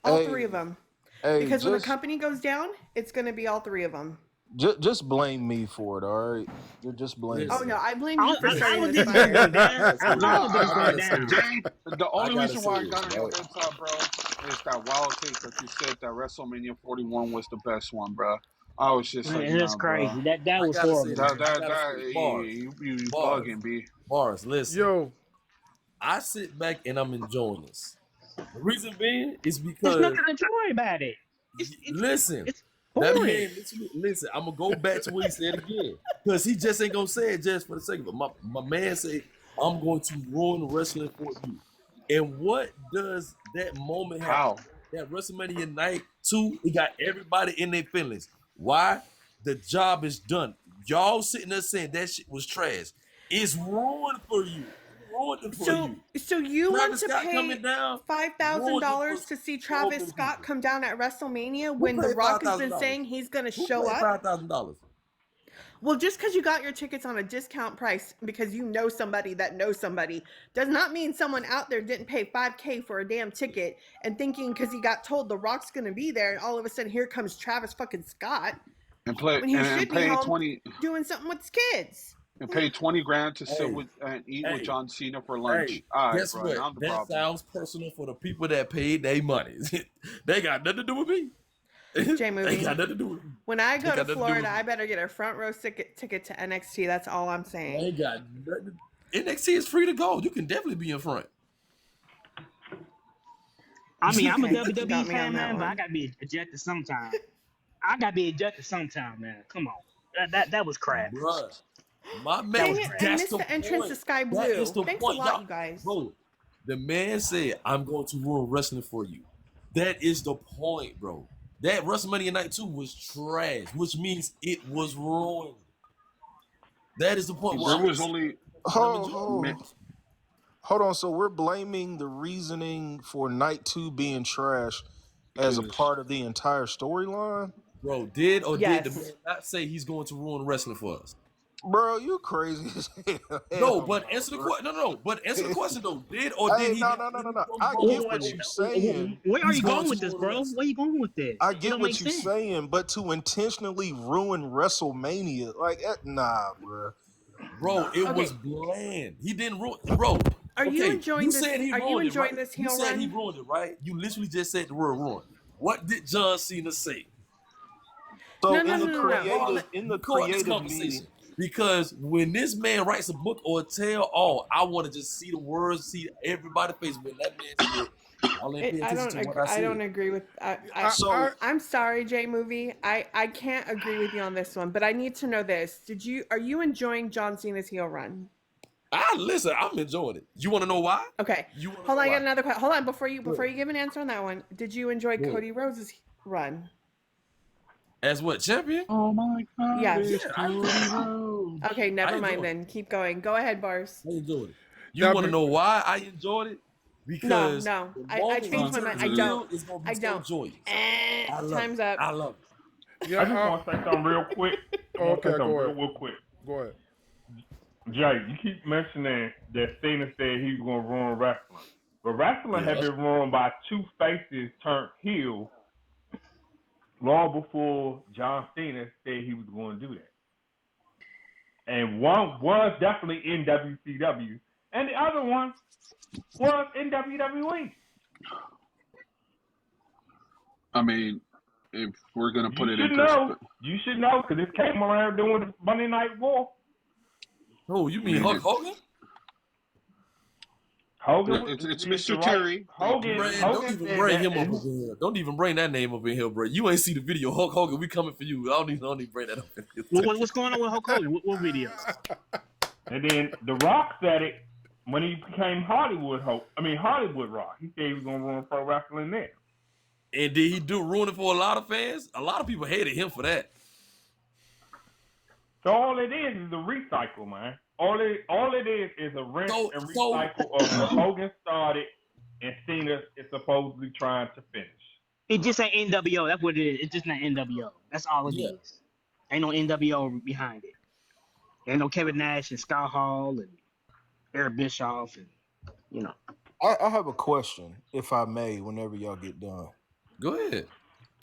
All three of them. Hey, Because when a just company goes down, it's going to be all three of them. just blame me for it, all right? Just blame Oh, me. no, I blame you for I starting was this this going fire. down. I No, know this going gotta down. say, Jay, the only gotta reason why I say, got on your right? head top, bro, is that wild take that you said that WrestleMania 41 was the best one, bro. I was just like, Man, that's nah, bro. crazy. That I was gotta say horrible. this. That I that gotta that say, bars, you bars, bugging, B. bars. Listen, Yo, I sit back and I'm enjoying this. The reason being is There's because nothing to enjoy about it. It's listen, it's That Who man, is? listen, I'm gonna go back to what he said again. Because he just ain't gonna say it just for the sake of it. My man say, I'm going to ruin wrestling for you. And what does that moment have? How? That WrestleMania night 2, it got everybody in their feelings. Why? The job is done. Y'all sitting there saying that shit was trash. It's ruined for you. Ruined it for you. So you want Travis to Scott pay coming down. $5,000 to see Travis ruined Scott people. come down at WrestleMania Who when The paid Rock has been $5,000? saying he's going to Who show paid up? $5,000? Well, just because you got your tickets on a discount price because you know somebody that knows somebody does not mean someone out there didn't pay $5,000 for a damn ticket and thinking because he got told The Rock's going to be there and all of a sudden here comes Travis fucking Scott And play when he and should be pay home 20 doing something with his kids. and pay 20 grand to sit Hey, with and eat with hey, John Cena for hey, lunch. All right, guess bro. what? Now the That problem. sounds personal for the people that paid their money. They got nothing to do with me. J Movie. They got nothing to do with me. When I They go to got nothing to do with Florida, me. I better get a front row ticket to NXT. That's all I'm They saying. ain't got nothing. NXT is free to go. You can definitely be in front. I mean, I'm a Okay, you got WWE me on fan, that man, but I one. gotta be ejected sometime. I gotta be ejected sometime, man. Come on, that was crap. Bruh. My man, Dang it, I that's missed the the entrance point. to Sky That is Blue. the Thanks point. a lot, Y'all, you guys. bro, the man said, I'm going to ruin wrestling for you. That is the point, bro. That WrestleMania Night 2 was trash, which means it was ruined. That is the point. Well, There I'm was only Hold on. So we're blaming the reasoning for night 2 being trash as a because part of the entire storyline? Bro, did the Yes. man not say he's going to ruin wrestling for us? Bro, you crazy as hell. No, but answer the question. No, but answer the question though. Did or Hey, did he? no. Bro, I get what you're saying. Where are He's you going going with to this, ruin bro? wrestling. Where you going with this? I It get don't what make you're sense. saying, but to intentionally ruin WrestleMania, like, nah, bro. Bro, it was Okay. bland. He didn't ruin. Bro, Are you okay, enjoying you this? said he Are you ruined it, enjoying right? this You heel said he run? ruined it, right? You literally just said the word ruin. What did John Cena say? So No, in no, the no, no, no. creative, in the Record this creative conversation. meeting, Because when this man writes a book or tell all, I want to just see the words, see everybody's face when that man said, y'all ain't pay I attention don't to agree. what I I said. don't agree with. so I'm sorry, J Movie. I can't agree with you on this one. But I need to know this. Are you enjoying John Cena's heel run? Listen, I'm enjoying it. You want to know why? Okay. You want to Hold know on, I got why? another question. Hold on, before you Good. give an answer on that one. Did you enjoy Good. Cody Rhodes' run? As what, champion? oh my god, Yeah. it's Yeah, Cody Rhodes. Okay, never I mind enjoyed then. Keep going. Go ahead, Bars. I enjoyed it. You Now, want to know why I enjoyed it? No, Because no. the I moment he changed my mind. turns I heel, don't. it's going to be I so don't. joyous. I love Time's it. up. I love it. yeah, I just want to say something real quick. I want to okay, say something go ahead. real quick. Go ahead. Jay, you keep mentioning that Cena said he was going to ruin wrestling. But wrestling had been ruined by two faces turned heel long before John Cena said he was going to do that. And one was definitely in WCW, and the other one was in WWE. I mean, if we're gonna put it in You should know because this came around during the Monday Night War. Oh, you mean Hulk Hogan? It's Mr. Terry. Hogan Don't even said bring that, him up in here. Don't even bring that name up in here, bro. You ain't see the video. Hulk Hogan, we coming for you. I don't even bring that up in here. What's going on with Hulk Hogan? What video? And then The Rock said it when he became Hollywood Rock. He said he was gonna run pro wrestling there. And did he ruin it for a lot of fans? A lot of people hated him for that. So all it is a recycle, man. All it is a rinse and recycle of what Hogan started and Cena is supposedly trying to finish. It just ain't NWO. That's what it is. It's just not NWO. That's all it is. Ain't no NWO behind it. Ain't no Kevin Nash and Scott Hall and Eric Bischoff and I have a question, if I may, whenever y'all get done. Go ahead.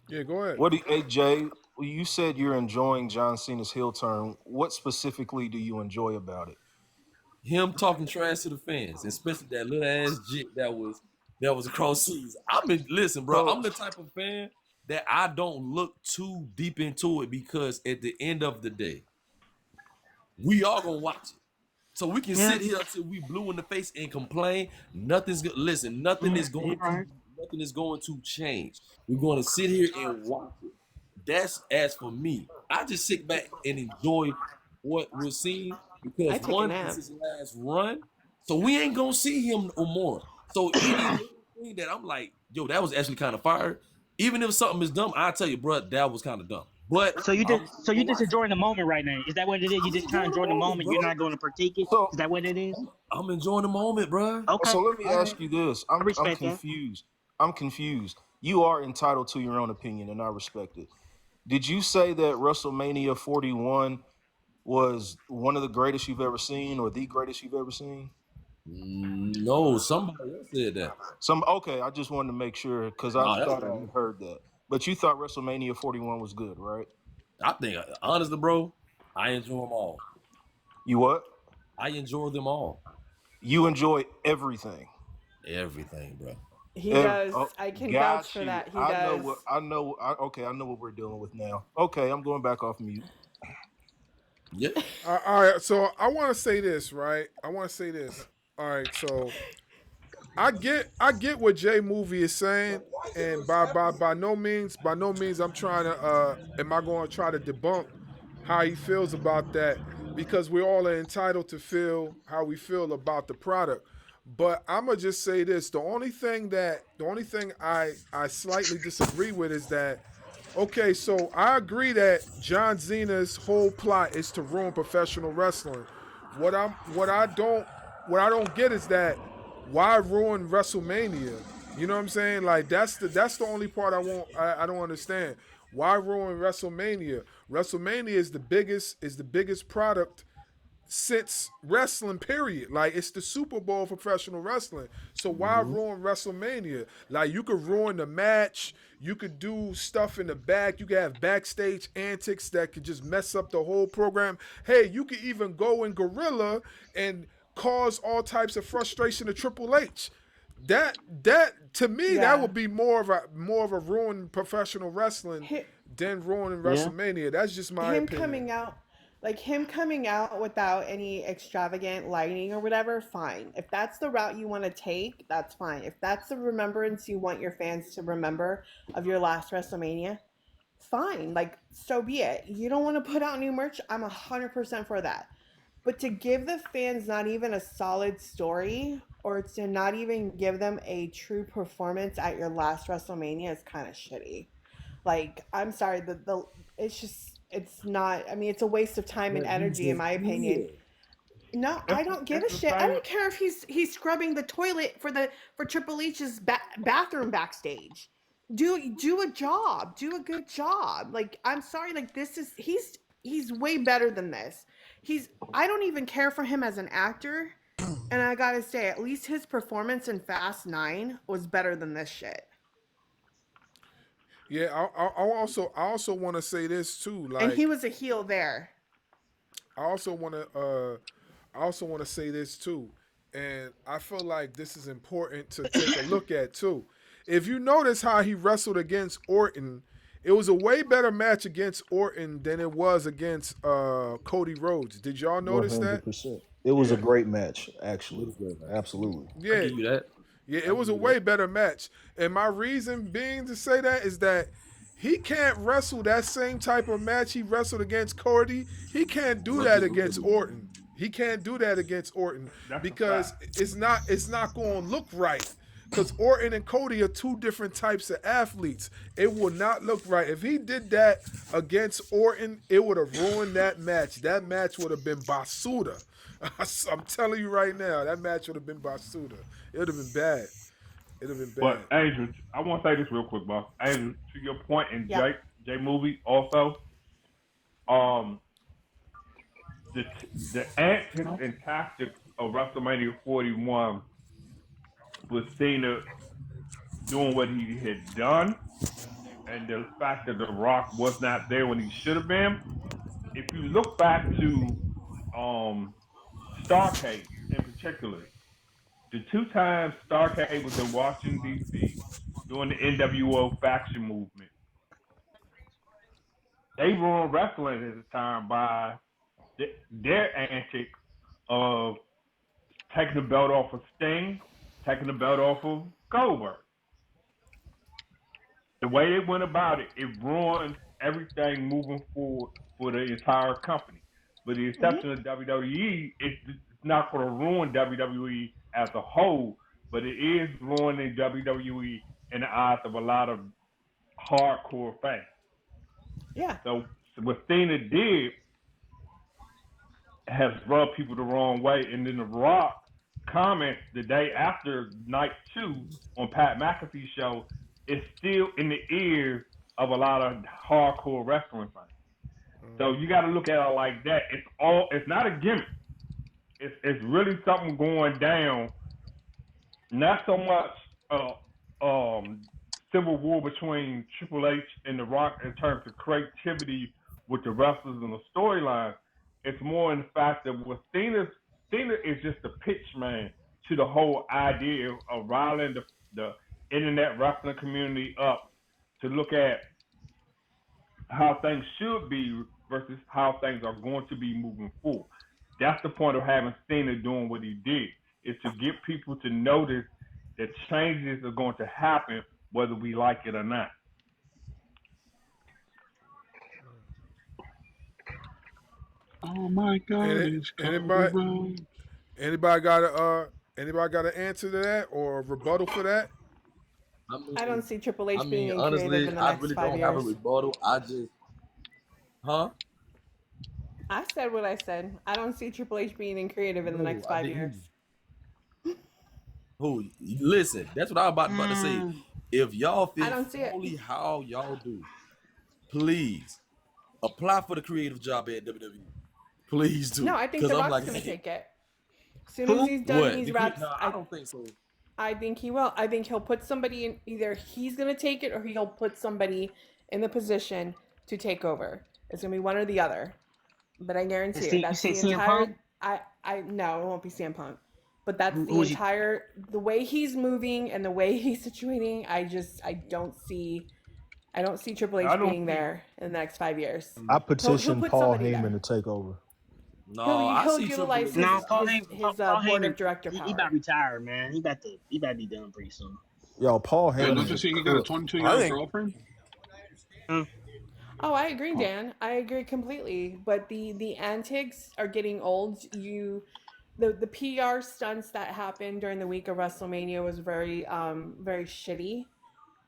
Yeah, go ahead. Hey Jay, you said you're enjoying John Cena's heel turn. What specifically do you enjoy about it? Him talking trash to the fans, especially that little ass jit that was across seas. Listen, bro. I'm the type of fan that I don't look too deep into it because at the end of the day, we all gonna watch it. So we can sit here until we blue in the face and complain. Nothing is going to change. We're going to sit here and watch it. that's as for me. I just sit back and enjoy what we're seeing I because take a one is nap. his last run, so we ain't gonna see him no more. So anything that I'm like, yo, that was actually kind of fire. Even if something is dumb, I tell you, bro, that was kind of dumb. But So you I'm just still gonna watch it. enjoying the moment right now. Is that what it is? You I'm just trying to enjoying the enjoy the moment, moment. bro. You're not going to partake it. So Is that what it is? I'm enjoying the moment, bro. Okay. so let me All right. ask you this. I I'm respect that. confused. I'm confused. You are entitled to your own opinion, and I respect it. Did you say that WrestleMania 41 was one of the greatest you've ever seen, or the greatest you've ever seen? No, somebody else said that. Okay, I just wanted to make sure because I No, that's thought wrong. I heard that. But you thought WrestleMania 41 was good, right? I think, honestly, bro, I enjoy them all. You what? I enjoy them all. You enjoy everything. Everything, bro. He does. Oh, I can vouch got for you. that. He does. Okay, I know what we're dealing with now. Okay, I'm going back off mute. Yeah. All right, so I want to say this, right? I want to say this. All right, so I get what J Movie is saying, and by no means I'm trying to am I going to try to debunk how he feels about that, because we all are entitled to feel how we feel about the product. But I'm gonna just say this: the only thing I slightly disagree with is that, okay, so I agree that John Cena's whole plot is to ruin professional wrestling. What I don't get is that, why ruin WrestleMania? You know what I'm saying? Like, that's the only part I don't understand. Why ruin WrestleMania? WrestleMania is the biggest product since wrestling, period. Like, it's the Super Bowl for professional wrestling. So why ruin WrestleMania? Like, you could ruin the match. You could do stuff in the back. You could have backstage antics that could just mess up the whole program. Hey, you could even go in guerrilla and cause all types of frustration to Triple H. That to me, that Yeah. would be more of a ruin professional wrestling Hi- than ruining Yeah. WrestleMania. That's just my him opinion. coming out him coming out without any extravagant lighting or whatever, fine. If that's the route you want to take, that's fine. If that's the remembrance you want your fans to remember of your last WrestleMania, fine. Like, so be it. You don't want to put out new merch, I'm 100% for that. But to give the fans not even a solid story, or to not even give them a true performance at your last WrestleMania, is kind of shitty. Like, I'm sorry, the it's just, it's not. I mean, it's a waste of time and But he's energy, in a my opinion. heel. No, I don't give It's a the shit. I same. don't care if he's scrubbing the toilet for Triple H's bathroom backstage. Do a job. Do a good job. Like, I'm sorry. Like, this is he's way better than this. He's I don't even care for him as an actor. And I gotta say, at least his performance in Fast 9 was better than this shit. Yeah, I also want to say this too. And he Like, was a heel there. I also want to say this too, and I feel like this is important to take a look at too. If you notice how he wrestled against Orton, it was a way better match against Orton than it was against Cody Rhodes. Did y'all notice that? 100%. It was a Yeah. great match, It actually. was great, man. Absolutely. I Yeah, give you that. yeah, I it give was a you that. way better match. And my reason being to say that is that he can't wrestle that same type of match he wrestled against Cody. He can't do that against Orton. He can't do that against Orton That's a because fact. it's not going to look right. Because Orton and Cody are two different types of athletes. It will not look right. If he did that against Orton, it would have ruined that match. That match would have been basuda. I'm telling you right now, that match would have been basuda. It would have been bad. It would have been But bad. Angel, I want to say this real quick, boss. Angel, to your point in Yep. J movie also, um, the antics and tactics of WrestleMania 41 was Cena doing what he had done, and the fact that The Rock was not there when he should have been. If you look back to um, Starcade in particular, the two times Starcade was in Washington D.C. during the NWO faction movement, they ruined wrestling at the time by their antics of taking the belt off of Sting, taking the belt off of Goldberg. The way they went about it, it ruined everything moving forward for the entire company. With the exception of WWE, it's not going to ruin WWE as a whole, but it is ruining WWE in the eyes of a lot of hardcore fans. Yeah. So what Cena did has rubbed people the wrong way. And then The Rock comments the day after night 2 on Pat McAfee's show is still in the ears of a lot of hardcore wrestling fans. So you got to look at it like that. It's not a gimmick. It's really something going down. Not so much civil war between Triple H and The Rock in terms of creativity with the wrestlers and the storyline. It's more in the fact that with Cena is just a pitch man to the whole idea of riling the internet wrestling community up to look at how things should be versus how things are going to be moving forward. That's the point of having Cena doing what he did, is to get people to notice that changes are going to happen whether we like it or not. Oh my God! It's Anybody got an answer to that or a rebuttal for that? I don't see Triple H being creative honestly, in the I next really 5 don't years. have a rebuttal. I just, I said what I said. I don't see Triple H being creative in the next 5 years. Who? Listen, that's what I was about to say. If y'all I feel don't see it. fully how y'all do, please apply for the creative job at WWE. Please do. No, I think The I'm Rock's like, going to hey, take it. As soon as he's done what? these The raps, no, I don't think so. I think he will. I think he'll put somebody in. Either he's going to take it or he'll put somebody in the position to take over. It's going to be one or the other. But I guarantee you, that's the entire. No, it won't be CM Punk. But that's the entire. The way he's moving and the way he's situating, I don't see Triple H being there in the next 5 years. I petition put Paul somebody Heyman there. to take over. No, He'll utilize his board of director power. He about to retire, man. He about to be done pretty soon. Yo, Paul Hey, Heyman. don't you see he got a 22-year-old girlfriend? Oh, I agree, Dan. I agree completely. But the antics are getting old. The PR stunts that happened during the week of WrestleMania was very very shitty.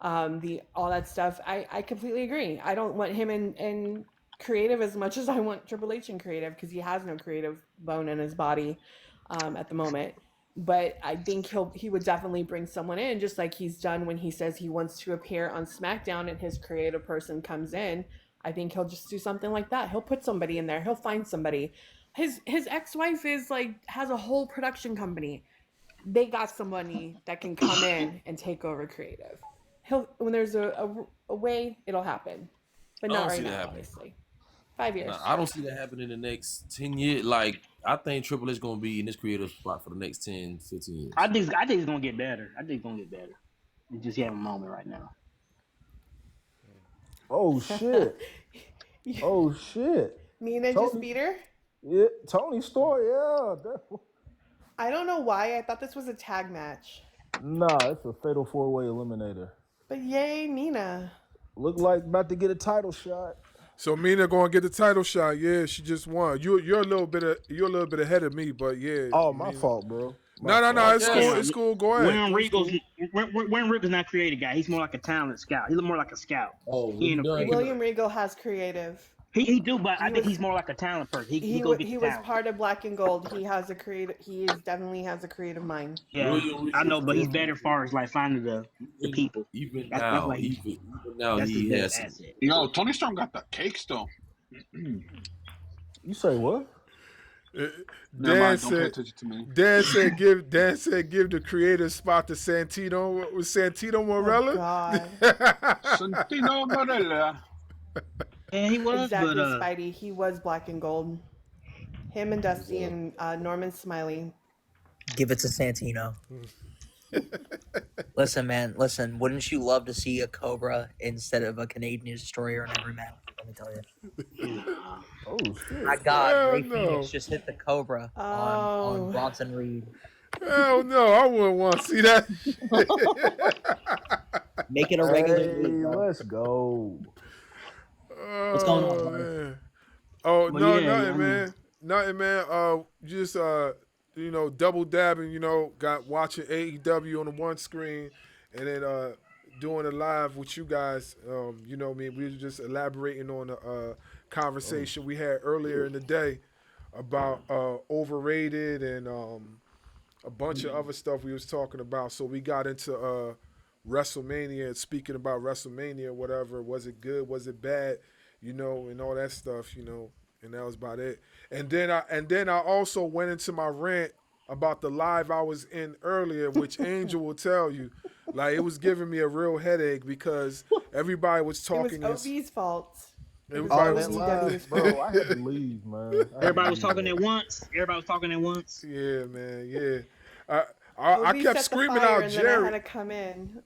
All that stuff. I completely agree. I don't want him in creative as much as I want Triple H in creative, because he has no creative bone in his body at the moment. But I think he would definitely bring someone in, just like he's done when he says he wants to appear on SmackDown and his creative person comes in. I think he'll just do something like that. He'll put somebody in there. He'll find somebody. His ex-wife has a whole production company. They got somebody that can come in and take over creative. When there's a way, it'll happen, but not right now, obviously. 5 years. I don't see that happening in the next 10 years. Like, I think Triple H going to be in this creative spot for the next 10, 15 years. I think it's going to get better. He's just having a moment right now. Oh, shit. Oh, shit. Mina just beat her? Yeah, Tony Storm, yeah. I don't know why. I thought this was a tag match. Nah, it's a fatal 4-way eliminator. But yay, Mina. Look like about to get a title shot. So Mina gonna get the title shot. Yeah, she just won. You're a little bit ahead of me, but yeah. Oh, my fault, bro. No. It's cool. It's cool. Go ahead. William Regal's not a creative guy. He's more like a talent scout. He look more like a scout. Oh, William Regal has creative. He do, but I think he's more like a talent person. He was part of Black and Gold. He has a creative. Definitely has a creative mind. Yeah, I know, but he's better as far as like finding the people. Even now, he has. Yo, Tony Storm got the cake still. You say what? Dan said give the creative spot to Santino. Was Santino Morella? Oh, God. Santino Morella. Yeah, he was, exactly, but Spidey. He was Black and Gold. Him and Dusty and Norman Smiley. Give it to Santino. Listen, man. Listen, wouldn't you love to see a Cobra instead of a Canadian destroyer in every match? Let me tell you. Oh, shit. My God, Ray Phoenix just hit the Cobra on Bronson Reed. Hell no, I wouldn't want to see that. Make it a regular. Let's go. What's going on, Oh brother? man. Oh But no, yeah, nothing, man. Nothing, man. Just double dabbing. Got watching AEW on the one screen, and then doing a live with you guys. Me. We were just elaborating on the conversation we had earlier in the day about overrated and a bunch of other stuff we was talking about. So we got into WrestleMania and speaking about WrestleMania, whatever. Was it good? Was it bad? And all that stuff. And that was about it. And then I also went into my rant about the live I was in earlier, which Angel will tell you. Like it was giving me a real headache because everybody was It was talking. OV's fault. It was Oh, Everybody that was. live, OVW's fault. bro. I had to leave, man. I had to everybody was leave, talking man. at once. Everybody was talking at once. Yeah, man. Yeah. I OV kept set the screaming fire, out and then I had Jerry. to come in.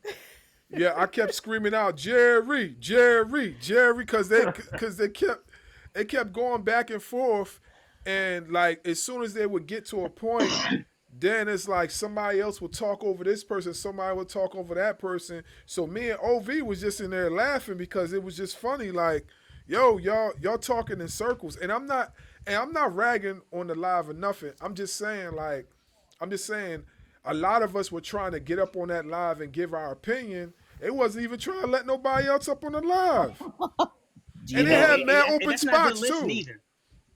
Yeah, I kept screaming out Jerry, Jerry, Jerry, because they kept going back and forth, and like as soon as they would get to a point, then it's like somebody else would talk over this person, somebody would talk over that person. So me and OV was just in there laughing because it was just funny. Like, yo, y'all talking in circles, and I'm not ragging on the live or nothing. I'm just saying a lot of us were trying to get up on that live and give our opinion. It wasn't even trying to let nobody else up on the live. Do And you they know? had mad And open that's not good spots listen too. either.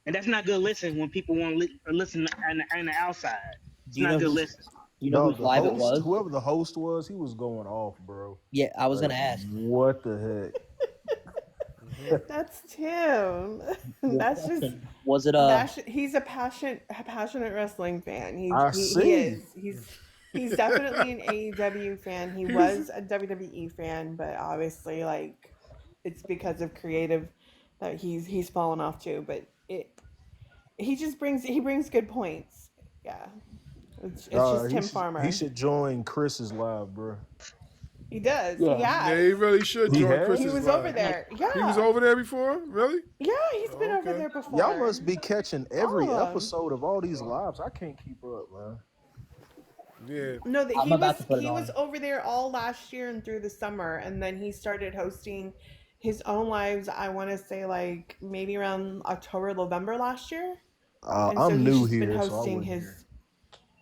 And that's not good listen when people want to listen on the outside. It's Do you not know good who's? listen. Do you know Dog, whose the live it host, was? whoever the host was, he was going off, bro. Yeah, I was Like, gonna ask. what the That's Tim. Well, That's just question, was it he's a passionate wrestling fan. heck? I He see. is. He's definitely an AEW fan. He was a WWE fan, but obviously like it's because of creative that he's fallen off too. But he brings good points. Yeah. It's just Tim He Farmer. should join Chris's live, bro. He does. He Yeah. Yeah, has. he really should He join has? He Chris's was over live. there. He was Yeah. over there before? Really? Yeah, he's been over Okay. there before. Y'all must be catching every All of them. episode of all these lives. I can't keep up, man. Yeah. No, that I'm about to put it he was on. over there all last year and through the summer, and then he started hosting his own lives. I want to say like maybe around October, November last year, and so I'm he's new just been here, so I hosting wouldn't his. hear.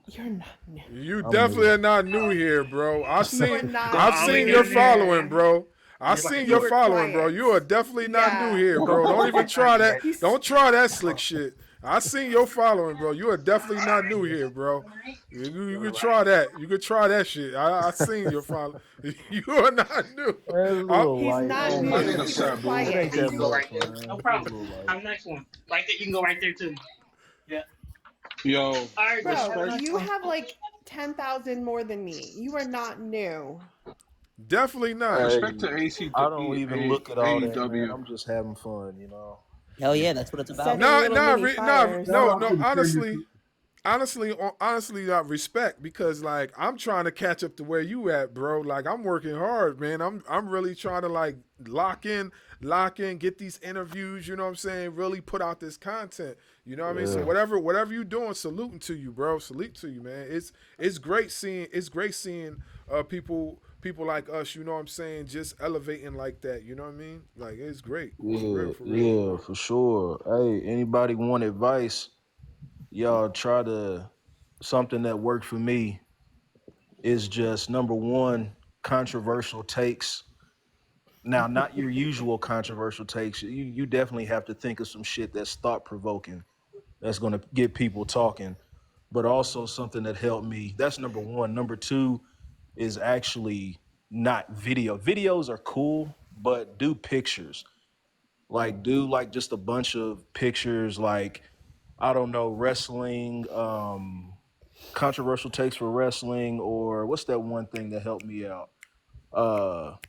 You're not new. You I'm definitely new. are not new here, bro. I've You are seen not. I've All seen we your hear is following, bro. I've Everybody seen You your were following, bro. quiet. You are definitely not new Yeah. here, bro. Don't even try that. He's Don't try that slick shit. I seen your following, bro. You are definitely not new here, bro. You can try that. You can try that shit. I seen your following. You are not new. It's a I, little he's light, not man. new. I need a He's Sabu. It quiet. ain't You that can go right much, there. man. No It's a problem. little light. I'm the next one. Right there. You can go right there too. Yeah. Yo, All right, Bro, respect. you have like 10,000 more than me. You are not new. definitely not. Respect to AC. I don't even look at all that, man. AEW. I'm just having fun, you know. Hell yeah, that's what it's about. Setting Nah, little nah, mini fires. no. Honestly, not respect because like I'm trying to catch up to where you at, bro. Like I'm working hard, man. I'm really trying to like lock in, get these interviews. You know what I'm saying? Really put out this content. You know what I mean? So Yeah. whatever you doing, saluting to you, bro. Salute to you, man. It's great seeing people like us. You know what I'm saying? Just elevating like that. You know what I mean? Like it's great. For real, for real. Yeah, for sure. Hey, anybody want advice? Y'all try to something that worked for me is just number one, controversial takes. Now, not your usual controversial takes. You definitely have to think of some shit that's thought provoking, that's gonna get people talking. But also something that helped me. That's number one. Number two is actually not video. Videos are cool, but do pictures. Like do like just a bunch of pictures, like I don't know, wrestling, controversial takes for wrestling, or what's that one thing that helped me out?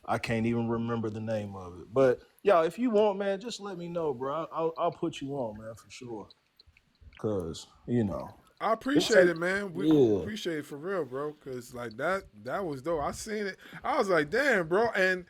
I can't even remember the name of it. But yeah, if you want, man, just let me know, bro. I'll put you on, man, for sure. Cause I it appreciate take it, man. We yeah. appreciate it for real, bro. Cause like that was dope. I seen it. I was like, damn, bro. And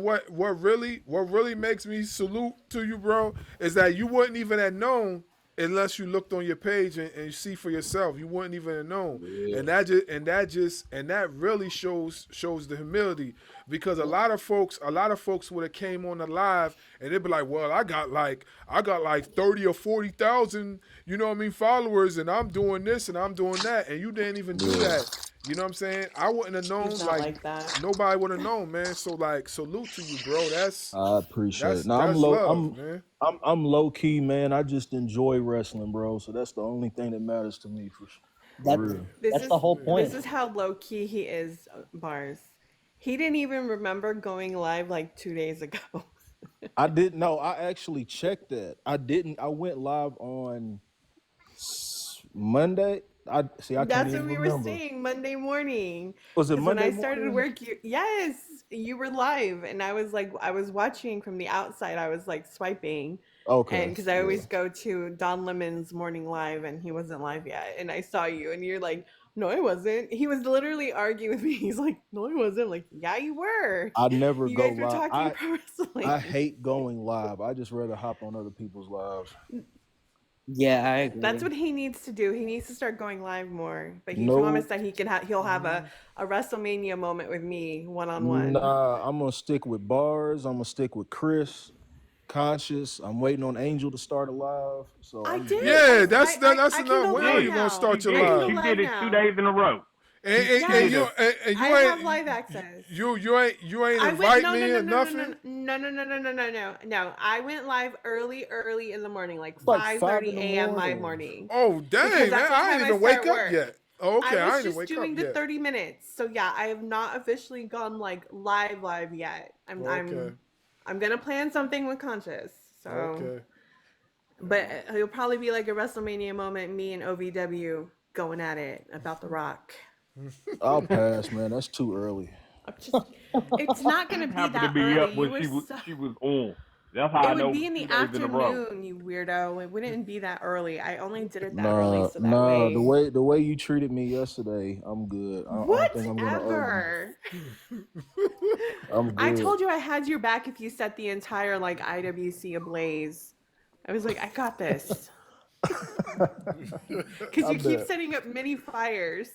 what really makes me salute to you, bro, is that you wouldn't even have known unless you looked on your page and you see for yourself. You wouldn't even have known. Yeah. And that really shows the humility, because a lot of folks would have came on the live and they'd be like, well, I got like 30 or 40,000, you know what I mean, followers, and I'm doing this and I'm doing that, and you didn't even do that. You know what I'm saying? I wouldn't have known. He's not like that. Nobody would have known, man. So like, salute to you, bro. I appreciate it. Now That's love, man. I'm low key, man. I just enjoy wrestling, bro. So that's the only thing that matters to me for real. That's the whole point. This is how low key he is, Bars. He didn't even remember going live like 2 days ago. I didn't know. I actually checked that. I didn't. I went live on Monday. I can't That's even what we remember. were saying Monday morning. Was it 'Cause Monday when I started morning? work, yes, you were live, and I was watching from the outside. I was like swiping, Okay. and because I always go to Don Lemon's morning live, and he wasn't live yet, and I saw you, and you're like, no, I wasn't. He was literally arguing with me. He's like, no, I wasn't. I'm like, yeah, you were. I never You go guys were live. talking pro wrestling. I hate going live. I just rather hop on other people's lives. Yeah, I agree. That's what he needs to do. He needs to start going live more. But he No. promised that he'll have a WrestleMania moment with me one-on-one. Nah, I'm gonna stick with Bars. I'm gonna stick with Chris, Conscious. I'm waiting on Angel to start a live. So I I'm- did. Yeah, that's I can enough. go When live are you now. gonna start She your I can did, go she live? live did it now. 2 days in a row. And you I have ain't live access. you ain't I invite went me or nothing. No. I went live early in the morning, like Like 5 5:30 in the a.m. my morning. morning. Oh dang, Because man! that's what I ain't time even I wake start up work. yet. Oh, okay, I I was ain't even just wake doing up the yet. 30 minutes. So yeah, I have not officially gone like live yet. Okay. I'm gonna plan something with Conscious. So Okay. but it'll probably be like a WrestleMania moment, me and OVW going at it about The Rock. I'll pass, man. That's too early. It's not gonna be Happened to that be early. up You when were she was on. That's how I It know would be in 2 the days in a row. afternoon, you weirdo. It wouldn't be that early. I only did it that early so that Nah. way. The way you treated me yesterday, I'm good. I don't think I'm gonna argue. Whatever. I'm good. I told you I had your back if you set the entire like IWC ablaze. I was like, I got this. Because you keep bet. setting up mini fires.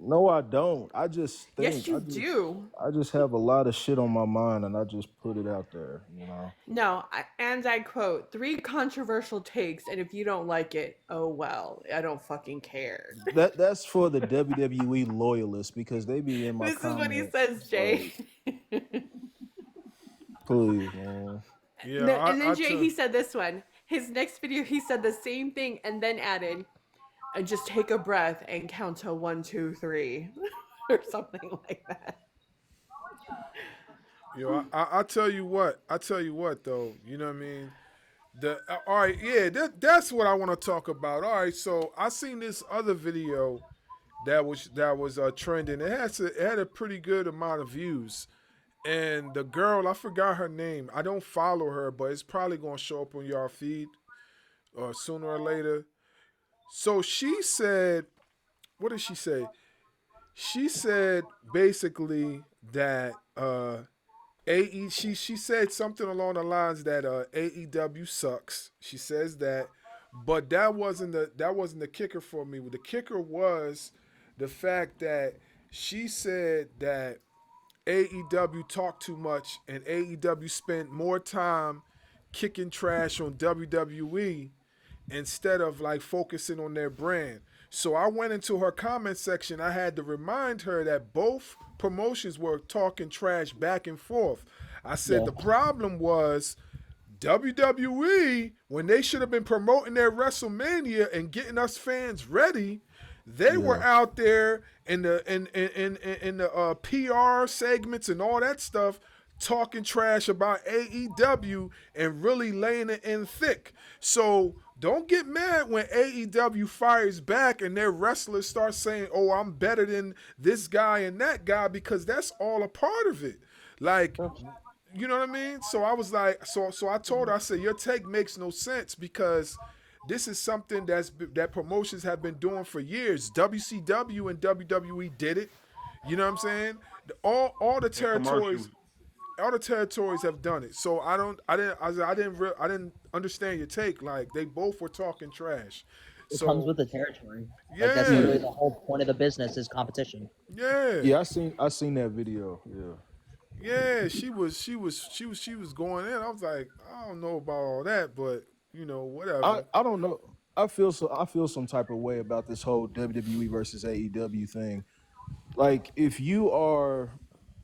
No, I don't. I just think Yes, you do. I just have a lot of shit on my mind, and I just put it out there. You know. No, and I quote, 3 controversial takes, and if you don't like it, oh well, I don't fucking care. That's for the WWE loyalists because they be in my This is what he comments, says, Jay. like, please, man. Yeah, And then Jay, he said this one. His next video, he said the same thing and then added, and just take a breath and count to 1, 2, 3, or something like that. Yo, I tell you what though, you know what I mean? All right, yeah, that's what I want to talk about. All right, so I seen this other video that was trending. It had a pretty good amount of views, and the girl, I forgot her name. I don't follow her, but it's probably gonna show up on your feed sooner or later. So she said, what did she say? She said basically that she said something along the lines that AEW sucks. She says that, but that wasn't the kicker for me. The kicker was the fact that she said that AEW talked too much and AEW spent more time kicking trash on WWE instead of like focusing on their brand. So I went into her comment section. I had to remind her that both promotions were talking trash back and forth. I said the problem was WWE, when they should have been promoting their WrestleMania and getting us fans ready, they were out there in the PR segments and all that stuff talking trash about AEW and really laying it in thick. So don't get mad when AEW fires back and their wrestlers start saying, oh, I'm better than this guy and that guy, because that's all a part of it. Like, you know what I mean? So I was like, so I told her, I said, your take makes no sense because this is something that promotions have been doing for years. WCW and WWE did it. You know what I'm saying? All the territories, other territories have done it. So I didn't understand your take. Like they both were talking trash. It comes So with the territory. Like that's yeah, literally Yeah, the whole point of the business is competition. yeah, yeah. I seen that video. Yeah. yeah. She was going in. I was like, I don't know about all that, but I whatever. I don't know. I feel some type of way about this whole WWE versus AEW thing. Like if you are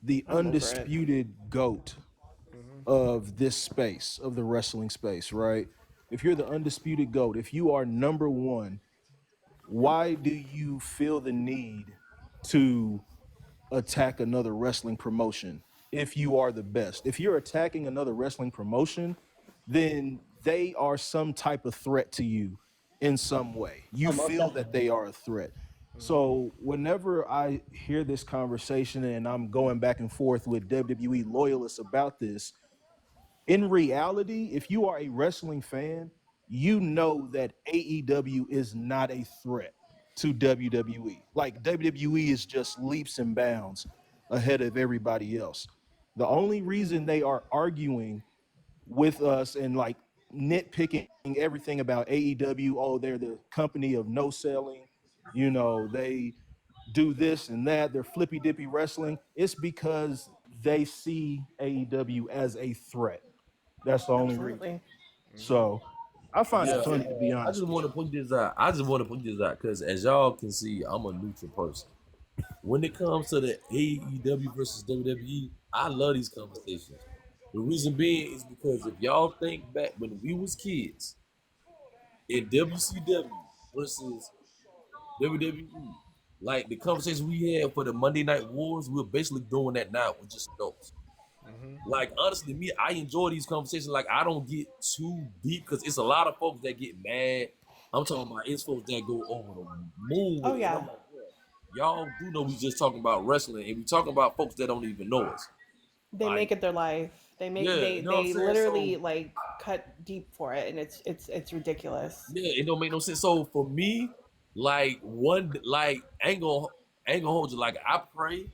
the I'm over it. undisputed GOAT of this space, of the wrestling space, right? If you're the undisputed GOAT, if you are number one, why do you feel the need to attack another wrestling promotion if you are the best? If you're attacking another wrestling promotion, then they are some type of threat to you in some way. You Oh, most feel that definitely. they are a threat. So whenever I hear this conversation and I'm going back and forth with WWE loyalists about this, in reality, if you are a wrestling fan, you know that AEW is not a threat to WWE. Like WWE is just leaps and bounds ahead of everybody else. The only reason they are arguing with us and like nitpicking everything about AEW, oh, they're the company of no selling, they do this and that, they're flippy dippy wrestling. It's because they see AEW as a threat. That's the only reason. Absolutely. So I find it Yeah, funny to be I honest just with want to you. point this out. I just want to point this out because, as y'all can see, I'm a neutral person. When it comes to the AEW versus WWE, I love these conversations. The reason being is because if y'all think back when we was kids in WCW versus WWE, like the conversation we had for the Monday Night Wars, we're basically doing that now with just adults. Like honestly, me, I enjoy these conversations. Like I don't get too deep because it's a lot of folks that get mad. I'm talking about it's folks that go over the moon Oh with it, and yeah. I'm like, bro, y'all do know we just talking about wrestling, and we talking about folks that don't even know us. They make Like, it their life. They make yeah, they you know what I'm they saying? literally So like cut deep for it, and it's ridiculous. yeah, it don't make no sense. So for me, like ain't gonna hold you. Like I pray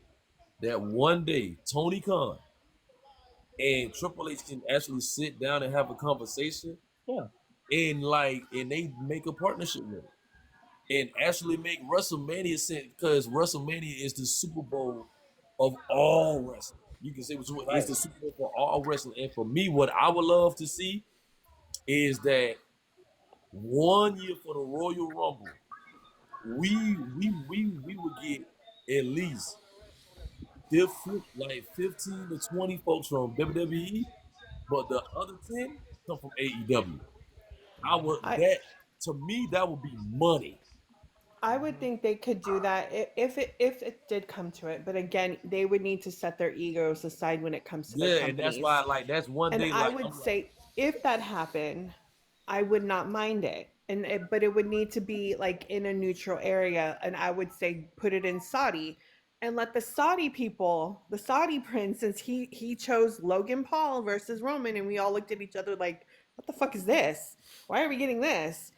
that one day Tony Khan and Triple H can actually sit down and have a conversation Yeah. and they make a partnership with it and actually make WrestleMania sense because WrestleMania is the Super Bowl of all wrestling. You can say what you want. It's Right. the Super Bowl for all wrestling. And for me, what I would love to see is that one year for the Royal Rumble, we would get at least 15 to 20 folks from WWE, but the other 10 come from AEW. I would I that to me that would be money. I would think they could do that if it did come to it. But again, they would need to set their egos aside when it comes to their Yeah, and that's why companies. like that's one And day I like would I'm like, say if that happened, I would not mind it. But it would need to be like in a neutral area, and I would say put it in Saudi, and let the Saudi people, the Saudi prince, since he chose Logan Paul versus Roman, and we all looked at each other like, what the fuck is this? Why are we getting this?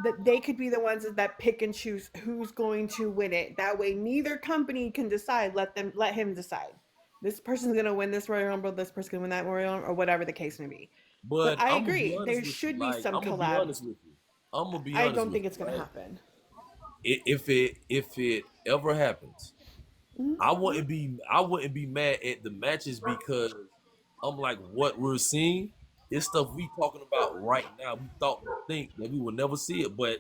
That they could be the ones that pick and choose who's going to win it. That way, neither company can decide. Let him decide. This person's gonna win this Royal Rumble. This person's gonna win that Royal Rumble, or whatever the case may be. But but I I'm gonna be agree, honest there with you. should be Like some I'm gonna be collab. honest with you. I'm gonna be I honest don't with think it's you, gonna right? happen. If it ever happens, Mhm. I wouldn't be mad at the matches because I'm like what we're seeing is stuff we talking about right now. We thought we think that we will never see it, but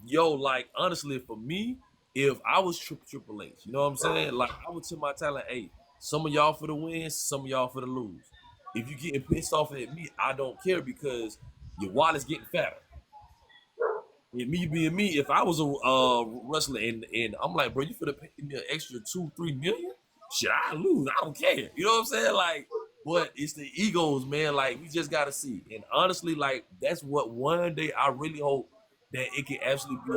yo, like honestly, for me, if I was Triple H, you know what I'm saying? Like I would tell my talent, hey, some of y'all for the win, some of y'all for the lose. If you getting pissed off at me, I don't care because your wallet's getting fatter. And me being me, if I was a wrestler and I'm like, bro, you finna pay me an extra 2-3 million? Shit, I lose. I don't care. You know what I'm saying? Like, but it's the egos, man. Like, we just gotta see. And honestly, like, that's what one day I really hope that it can actually be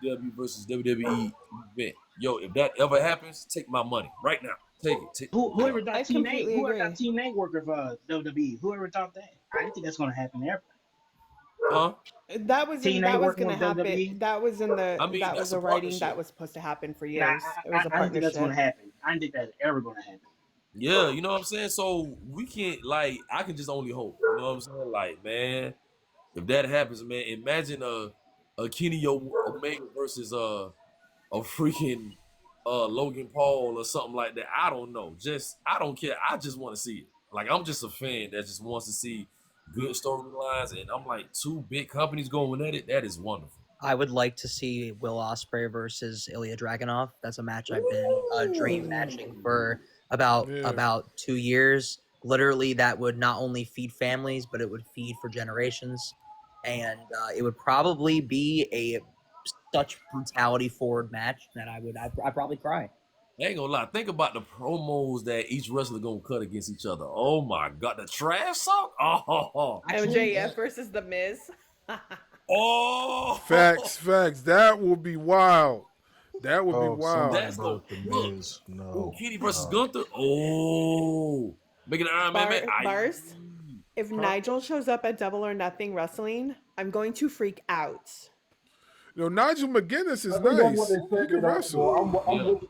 AEW versus WWE event. Yo, if that ever happens, take my money right now. Take it. Take it. Whoever thought I TNA, completely whoever thought agree. TNA worker for WWE, whoever thought that? I didn't think that's gonna happen ever. Huh? TNA That was working gonna with happen. WWE. I mean, That was that's a a writing that partnership. was supposed to happen for Nah, years. It was a I didn't think that's gonna partnership. happen. I didn't think that's ever gonna happen. Yeah, you know what I'm saying? So we can't I can just only hope. You know what I'm saying? Like, man, if that happens, man, imagine a Kenny Omega versus a freaking Logan Paul or something like that. I don't know. Just I don't care. I just want to see it. Like I'm just a fan that just wants to see good storylines, and I'm like two big companies going at it. That is wonderful. I would like to see Will Ospreay versus Ilya Dragunov. That's a match I've been dream matching for Yeah. about 2 years. Literally, that would not only feed families, but it would feed for generations, and it would probably be a such brutality forward match that I'd probably cry. I ain't gonna lie. Think about the promos that each wrestler gonna cut against each other. Oh my god, the trash talk. Oh, MJF versus The Miz. oh. Facts. That will be wild. That would be Oh, wild. somebody That's the broke the look. Miz. Ooh, No. Kenny versus Gunther. Oh, making an Iron Man. Bars. If Nigel shows up at Double or Nothing Wrestling, I'm going to freak out. Nigel McGuinness is I think that's what nice. they He set can it up wrestle. for. I'm with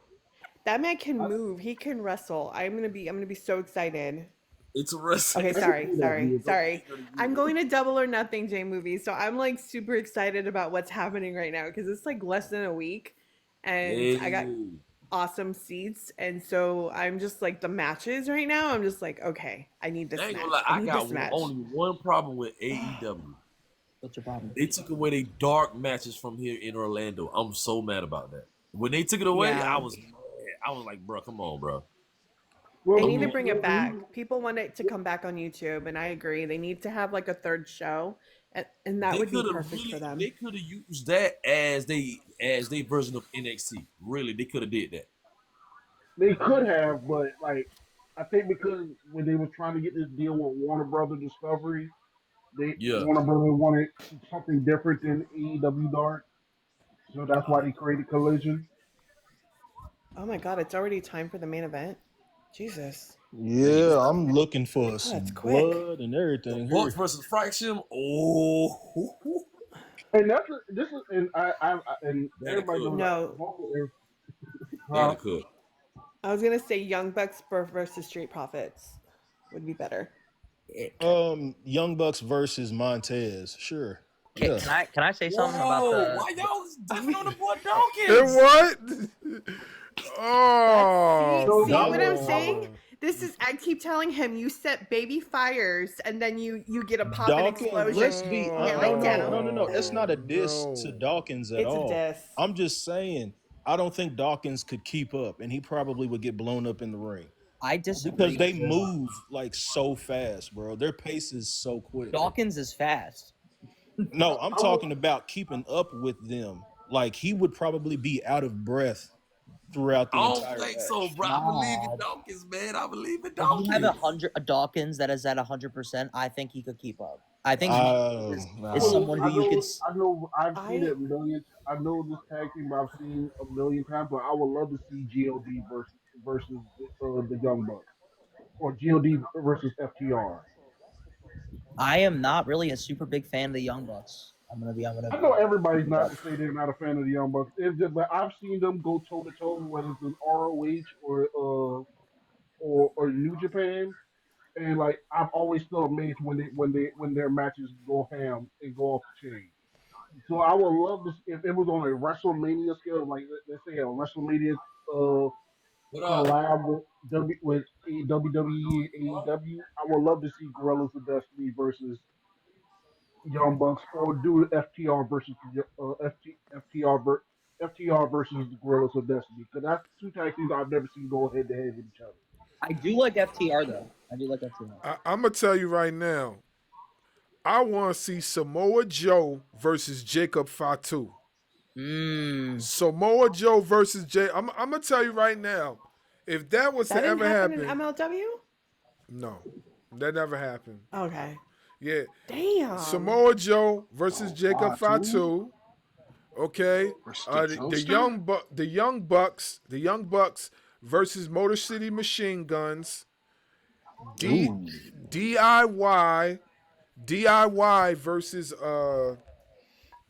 That man can move. He can wrestle. I'm gonna be so excited. It's a wrestling. Okay, I can see that, sorry. I'm going to Double or Nothing J movie, so I'm like super excited about what's happening right now because it's like less than a week, and I got Hey. awesome seats, and so I'm just like the matches right now. I'm just like, okay, I need this I ain't match. gonna lie. I I need got this match. only one problem with AEW. What's your problem? They took away their dark matches from here in Orlando. I'm so mad about that. When they took it away, Yeah. I was mad. I was like, bro, come on, bro. They need to bring it back. People want it to come back on YouTube, and I agree. They need to have like a third show, and that They would be could have perfect for them. They could have used that as they version of NXT. Really, they could have did that. They could have, but like I think because when they were trying to get this deal with Warner Brother Discovery, they Yeah. Warner Brother wanted something different than AEW Dark, so that's why they created Collision. Oh my god, it's already time for the main event. Jesus. Yeah, I'm looking for Oh, that's some quick. blood and The everything Bucks here. versus Fraction. Oh, And this is and and Danny everybody Cook. knows No, Danny huh? Cook. I was gonna say Young Bucks versus Street Profits would be better. Young Bucks versus Montez. Sure. Can, Yeah. can I say something about Whoa, the? why y'all dipping on the boy And Dawkins? what? Oh, See what I'm Dawkins- saying? This is I keep telling him you set baby fires and then you get a pop and Dawkins, explosion. let's be Yeah, no, like that. no. That's not a diss no. to Dawkins at It's a all. diss. I'm just saying, I don't think Dawkins could keep up, and he probably would get blown up in the ring I disagree. because they move like so fast, bro. Their pace is so quick. Dawkins is fast. No, I'm talking about keeping up with them. Like he would probably be out of breath throughout the I entire don't think match. so, bro. I believe in God. Dawkins, man. I believe in If you have Dawkins. a Dawkins that is at 100%, I think he could keep up. I think is Nah. someone who you could. I've seen it a million. I know this tag team I've seen a million times, but I would love to see GOD versus the Young Bucks or GOD versus FTR. I am not really a super big fan of the Young Bucks. I'm gonna be. I know everybody's not to say they're not a fan of the Young Bucks. It's just, but I've seen them go toe to toe, whether it's in ROH or New Japan, and like I'm always still amazed when their matches go ham and go off the chain. So I would love this if it was on a WrestleMania scale, like let's say a WrestleMania uh, What up? collab with WWE and AEW. I would love to see Gorillas of Destiny versus Young Bucks, or do FTR versus FTR versus the Gorillas of Destiny, because that's two tag teams I've never seen go head to head with each other. I do like FTR though. I do like FTR. I'm gonna tell you right now. I want to see Samoa Joe versus Jacob Fatu. Samoa Joe versus Jay. I'm gonna tell you right now. If that was That to didn't ever happen happen, in MLW? no, that never happened. Okay. Yeah, Damn. Samoa Joe versus Jacob Fatu. Okay, Stick Toaster? the Young Bucks versus Motor City Machine Guns. DIY versus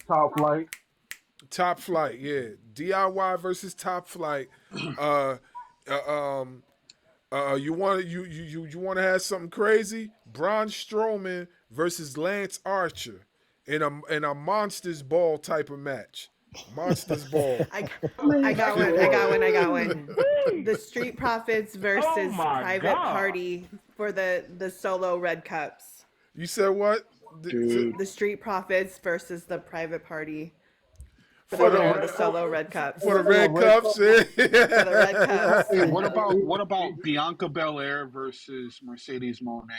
Top Flight. Top Flight. Yeah, DIY versus Top Flight. Uh, uh, um, You want to have something crazy? Braun Strowman versus Lance Archer in a Monsters Ball type of match. Monsters Ball. I, I mean, I got one. I got one. Woo! The Street Profits Oh versus my Private God. Party for the solo red cups. You said what? Dude. The Street Profits versus the Private Party for For the winner of the the solo red cups. for the red cups. For the red cups. Hey, What about Bianca Belair versus Mercedes Moné?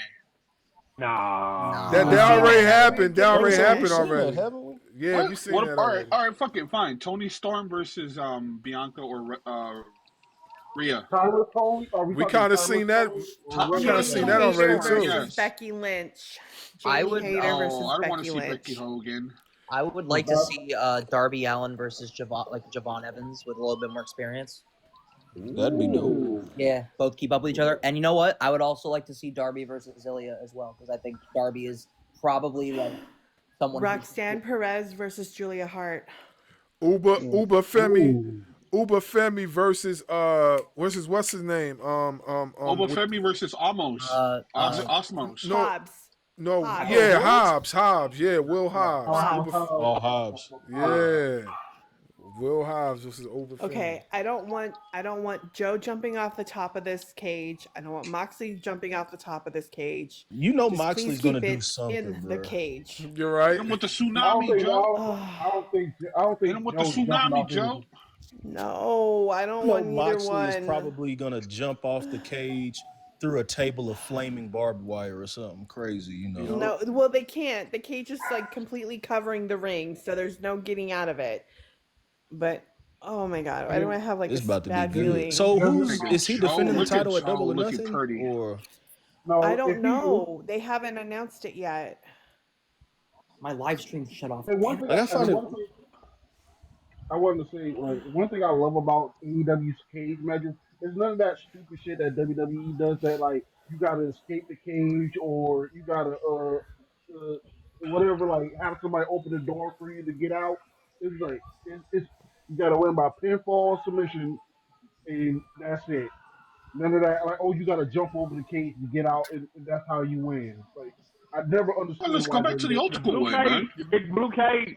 Nah. That We've already seen that. happened. That already We've seen happened that. already. haven't we? Yeah, What? we seen What? that All already. right, fuck it, fine. Tony Storm versus Bianca or Rhea. Tyler Tony? Are We talking kind of Tyler seen that. Tony or Ty- We Ray kind of yeah, seen Jamie that Tony already Hayter Storm, too. versus yes. Becky Lynch. I Jamie would, Hayter versus Oh, I don't want Becky to see Lynch. Becky Hogan. I would like to see Darby Allin versus Javon Evans with a little bit more experience. That'd be dope. Yeah, both keep up with each other. And you know what? I would also like to see Darby versus Ilya as well, because I think Darby is probably like someone who's- Roxanne Perez versus Julia Hart. Uber Femi. Ooh. Uber Femi versus what's his name? Oba Femi versus Amos. Osmos. No, Hobbs. no, Hobbs. yeah, Hobbs, yeah, Will Hobbs. Hobbs. Oh, Hobbs. Yeah, Will Hobbs versus Uber Femi. Okay, I don't want Joe jumping off the top of this cage. I don't want Moxley jumping off the top of this cage. You know Just Moxley's please gonna keep do it something, in bro. the cage. You're right. And with the I don't tsunami, think. Joe. I don't think. And with the Joe's jumping tsunami, off Joe. anything. No, I don't You know want neither Moxley is one. probably gonna jump off the cage through a table of flaming barbed wire or something crazy, you know. No, well they can't. The cage is like completely covering the ring, so there's no getting out of it. But oh my god, why do I have like It's this about to bad be good. feeling? So Look at is he Joe, defending the look at title at Joe Double or looking Nothing? pretty. Or No, I don't if he- know. They haven't announced it yet. my live stream shut off. And one thing, Like, I find it- one thing I wanted to say, like, one thing I love about AEW's cage matches is none of that stupid shit that WWE does. That like you gotta escape the cage or you gotta whatever, like have somebody open the door for you to get out. It's like it's you gotta win by pinfall submission and that's it. None of that, like, oh, you got to jump over the cage to get out, and that's how you win. Like, I never Well, understood let's why go back to the WWE old The school blue way, cage, man. the big blue cage.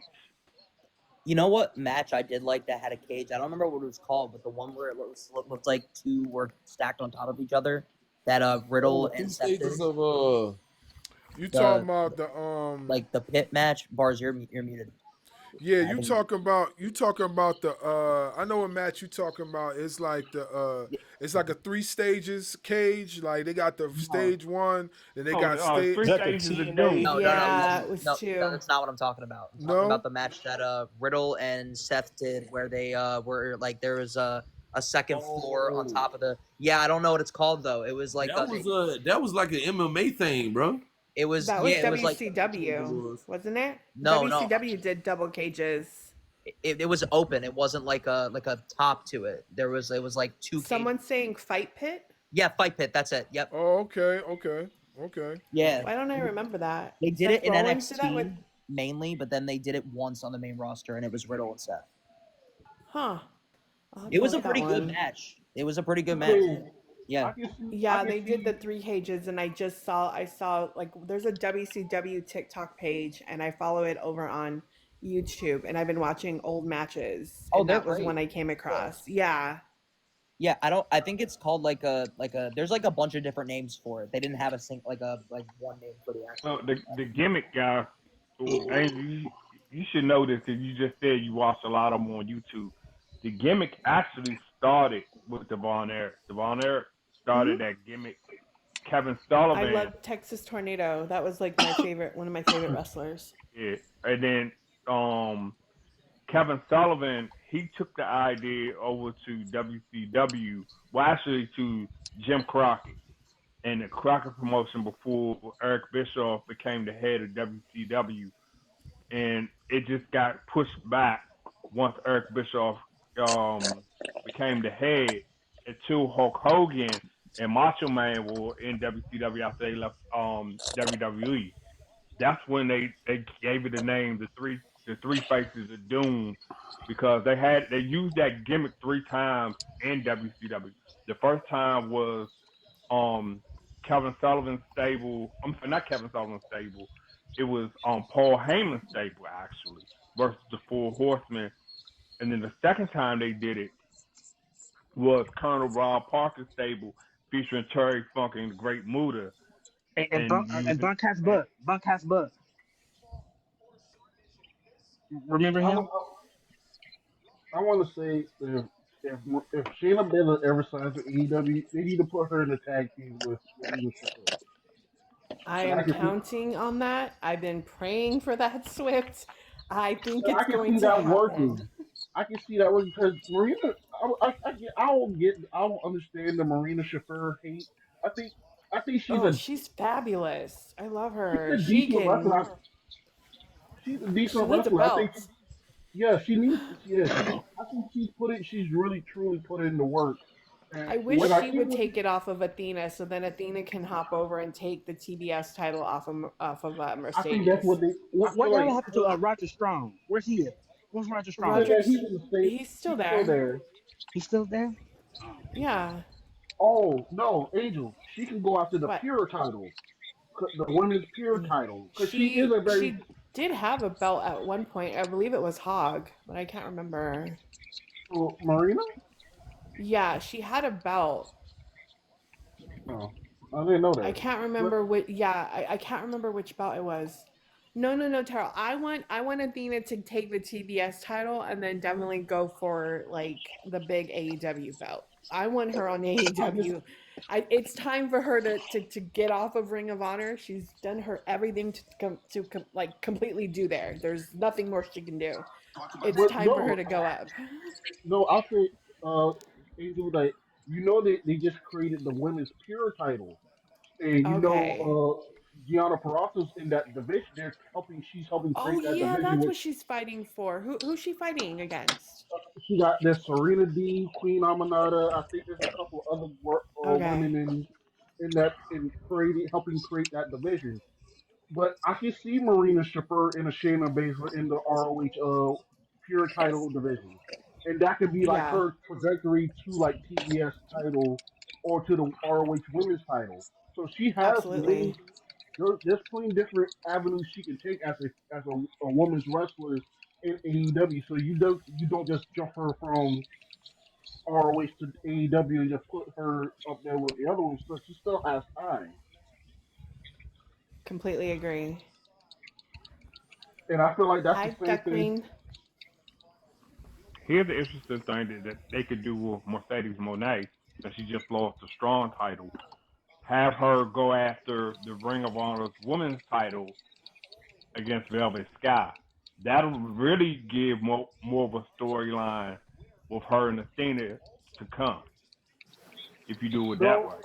You know what match I did like that had a cage? I don't remember what it was called, but the one where it looked like two were stacked on top of each other. That Riddle and Seth did. stages of You The- talking about the Like the pit match. Bars, you're muted. Yeah, I you think- talking about the I know what match you talking about. It's like it's like a 3 stages cage. Like they got the stage 1, then they got stage. Three Is that the stages of TNA? doom. No, Yeah, no, it was no, two. that's not what I'm talking about. I'm No? talking about the match that Riddle and Seth did, where they were like there was a second floor on top of the. Yeah, I don't know what it's called though. It was like that was like an MMA thing, bro. it was That was yeah, it was like WCW, wasn't it? No, WCW did double cages. it was open. It wasn't like a top to it. It was like two. Someone saying Fight Pit? Yeah, Fight Pit. That's it. Yep. Oh, okay. Yeah, Why don't I remember that? they did Seth it in Rollins did that NXT with- mainly, but then they did it once on the main roster, and it was Riddle and Seth. Huh. I'll have It to was a look that pretty good one. match. It was a pretty good match. Yeah. Yeah, they did the 3 cages, and I saw like there's a WCW TikTok page, and I follow it over on YouTube, and I've been watching old matches. Oh, and they're that was great. when I came across. Yeah. Yeah, I think it's called like a there's like a bunch of different names for it. They didn't have a one name for the actual. So the gimmick guy, and you should know this because you just said you watched a lot of them on YouTube. The gimmick actually started with Devon Eric. Devon Eric started that gimmick. Kevin Sullivan. I love Texas Tornado. That was like my favorite, one of my favorite wrestlers. Yeah, and then Kevin Sullivan, he took the idea over to WCW, well actually to Jim Crockett and the Crockett promotion before Eric Bischoff became the head of WCW, and it just got pushed back once Eric Bischoff became the head until Hulk Hogan and Macho Man were in WCW after they left WWE. That's when they gave it the name the three faces of doom, because they used that gimmick 3 times in WCW. The first time was Kevin Sullivan's stable. I'm sorry, not Kevin Sullivan's stable. It was Paul Heyman's stable actually versus the Four Horsemen. And then the second time they did it was Colonel Rob Parker's stable featuring Terry Funk and the Great Muta and And using. Bunkhouse Buck. Remember I, him? I want to say if Shayna Baszler ever signs with AEW, they need to put her in the tag team with Marina Shafir. I And I am can see, counting on that. I've been praying for that, Swift. I think and I it's can going see to that happen. working. I can see that working because Marina. I don't understand the Marina Shafir hate. I think I think Oh, she's fabulous. I love she's her. a She decent wrestler. can. She's a She decent needs a wrestler. I think belt. yeah, she needs yeah, I think she's really truly put in the work. I And wish I she think would what take it off of Athena, so then Athena can hop over and take the TBS title off of I think that's what Mercedes. they I feel Whatever like happened to Roger Strong? Where's he at? Where's Roger Strong at? Roderick's he's in the state he's still he's still there. there. He's still there? Yeah. Oh no, Angel, she can go after the What? pure title, the women's pure title, because she is She a very she did have a belt at one point. I believe it was Hog, but I can't remember. Marina. Yeah, she had a belt. No, I didn't know I that. can't But remember what. Yeah, I can't remember which belt it was. No, no, no, Terrell. I want Athena to take the TBS title and then definitely go for like the big AEW belt. I want her on I just AEW. It's time for her to get off of Ring of Honor. She's done her everything like completely do there. There's nothing more she can do. It's but time for her no to go up. no I'll say Angel, like they just created the women's pure title, and Okay. Gianna Peraza's in that division. She's helping Oh create that yeah, division that's with. what she's fighting for. Who's she fighting against? She got there's Serena D, Queen Amanada. I think there's a couple other women Okay. in that in creating helping create that division. But I can see Marina Shafir and a Shayna Baszler in the ROH pure title division, and that could be like Yeah, her trajectory to like TBS title or to the ROH women's title. So she has absolutely. many. There's plenty different avenues she can take as a woman's wrestler in AEW. So you don't just jump her from ROH to AEW and just put her up there with the other ones. So she still has time. Completely agree. And I feel like that's the Hi, same Duck thing. Queen. Here's the interesting thing that they could do with Mercedes Moné, that she just lost the Strong title. Have her go after the Ring of Honor's women's title against Velvet Sky. That'll really give more of a storyline with her and Athena to come if you do it that No, way.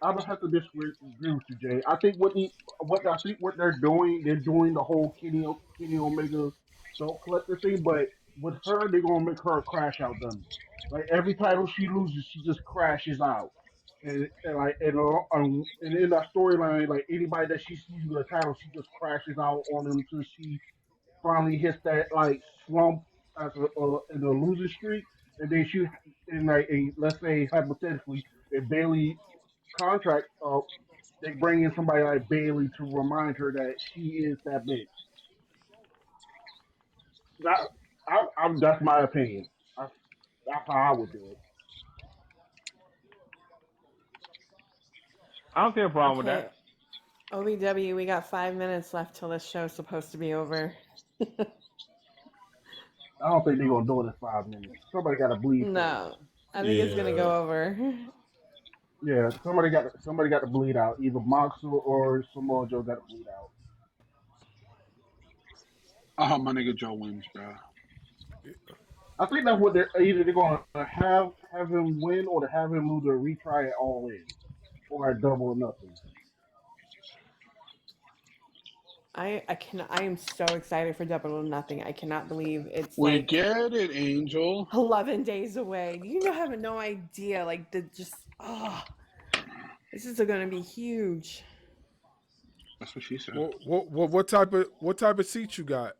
I don't have to disagree with you, Jay. I think what they're doing the whole Kenny Omega belt collector thing, but with her, they're gonna make her a crash out dummy. Like every title she loses, she just crashes out. And in that storyline, like anybody that she sees with a title, she just crashes out on them until she finally hits that like slump as in a losing streak, and then she in like let's say hypothetically, if Bailey contract they bring in somebody like Bailey to remind her that she is that bitch. That that's my opinion. That's how I would do it. I don't see a problem with Okay, that. OVW, we got 5 minutes left till this show's supposed to be over. I don't think they're gonna do it in 5 minutes. Somebody got to bleed first. No, I think it's gonna Yeah. go over. Yeah, somebody got to bleed out. Either Mox or Samoa Joe got to bleed out. I hope my nigga Joe wins, bro. I think that's what they're going to have him win or to have him lose or retry it all in or at double or nothing. I am so excited for Double or Nothing. I cannot believe it's We like get it, Angel. 11 days away. You have no idea. Like the just this is gonna be huge. That's what she said. What type of seat you got?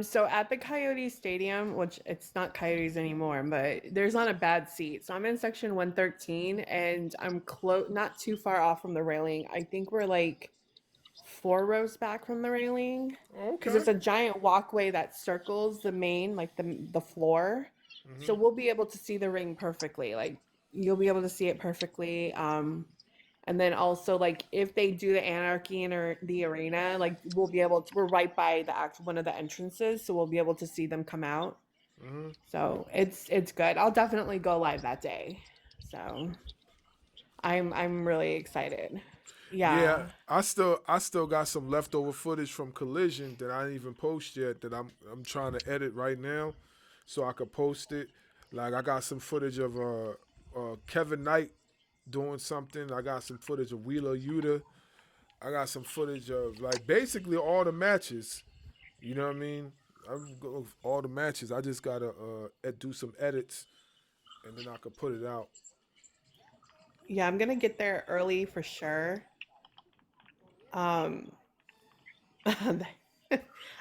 So at the Coyote Stadium, which it's not Coyotes anymore, but there's not a bad seat. So I'm in section 113 and I'm not too far off from the railing. I think we're like 4 rows back from the railing because Okay. it's a giant walkway that circles the main, like the floor. So we'll be able to see the ring perfectly. Like you'll be able to see it perfectly. And then also like if they do the anarchy in the arena, like we'll be able to. We're right by the one of the entrances, so we'll be able to see them come out. So it's good. I'll definitely go live that day. So I'm really excited. Yeah, Yeah. I still got some leftover footage from Collision that I didn't even post yet that I'm trying to edit right now, so I could post it. Like I got some footage of Kevin Knight doing something. I got some footage of Wheeler Yuta. I got some footage of like basically all the matches. You know what I mean? I'm go with all the matches. I just gotta do some edits and then I could put it out. Yeah, I'm gonna get there early for sure. Um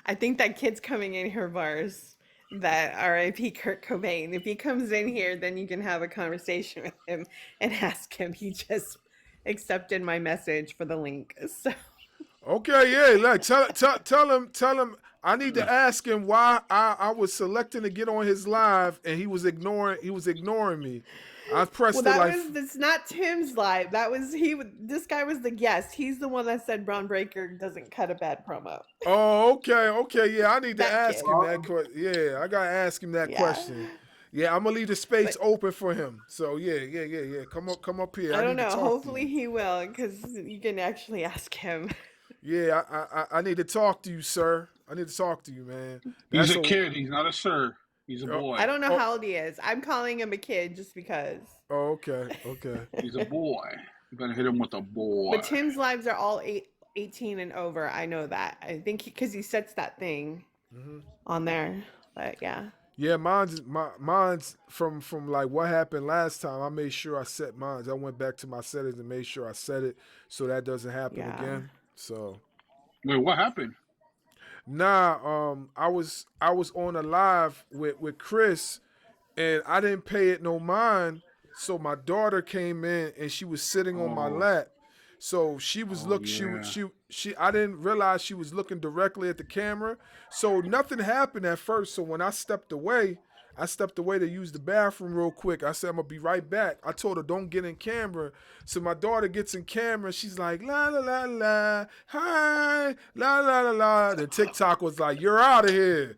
I think that kid's coming in here, Bars. That R.I.P. Kurt Cobain. If he comes in here, then you can have a conversation with him and ask him. He just accepted my message for the link. So Okay, yeah, like tell him I need to ask him why I was selecting to get on his live and he was ignoring me. I well, pressed it like that's not Tim's live. This guy was the guest. He's the one that said Braun Breaker doesn't cut a bad promo. oh okay, yeah, I need to That ask kid. him that question. Yeah, I gotta ask him that Yeah. question. Yeah, I'm gonna leave the space But open for him. So yeah. Come up here. I I don't need to know. talk Hopefully to you. he will, because you can actually ask him. Yeah, I need to talk to you, sir. I need to talk to you, man. He's That's a a kid. He's not a sir. He's a I boy. don't know oh, how old he is. I'm calling him a kid just because. okay. He's a boy. I'm gonna hit him with a boy. But Tim's lives are all 18 and over. I know that. I think because he sets that thing on there. But yeah. Yeah, mine's from like what happened last time. I made sure I set mine. I went back to my settings and made sure I set it so that doesn't happen Yeah. again. So Wait, what happened? I was on a live with Chris and I didn't pay it no mind. So my daughter came in and she was sitting on my Oh, lap. So she was oh yeah. she I didn't realize she was looking directly at the camera. So nothing happened at first. So when I stepped away to use the bathroom real quick. I said I'm gonna be right back. I told her don't get in camera. So my daughter gets in camera. She's like la la la la, hi la la la la. The TikTok was like you're out of here.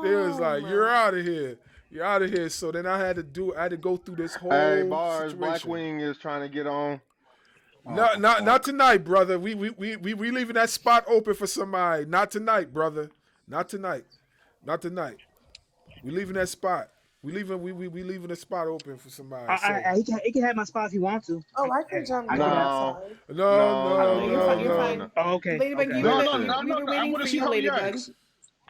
They was like you're Damn. out of here. You're out of here. So then I had to go through this Hey, whole Bars, situation. Blackwing is trying to get on. No, Oh, not fuck. tonight, brother. We leaving that spot open for somebody. Not tonight, brother. Not tonight. Not tonight. We leaving that spot. We leaving the spot open for somebody. So He can have my spot if he wants to. Oh, I can jump I in. can. I'm No, sorry. no, no, no, No, you're no, fine. You're no, no. no. fine. Oh, okay. Ladybug, Okay. you No, were no, we, no, we no, were no. I waiting want for to see you, how he Ladybug. acts.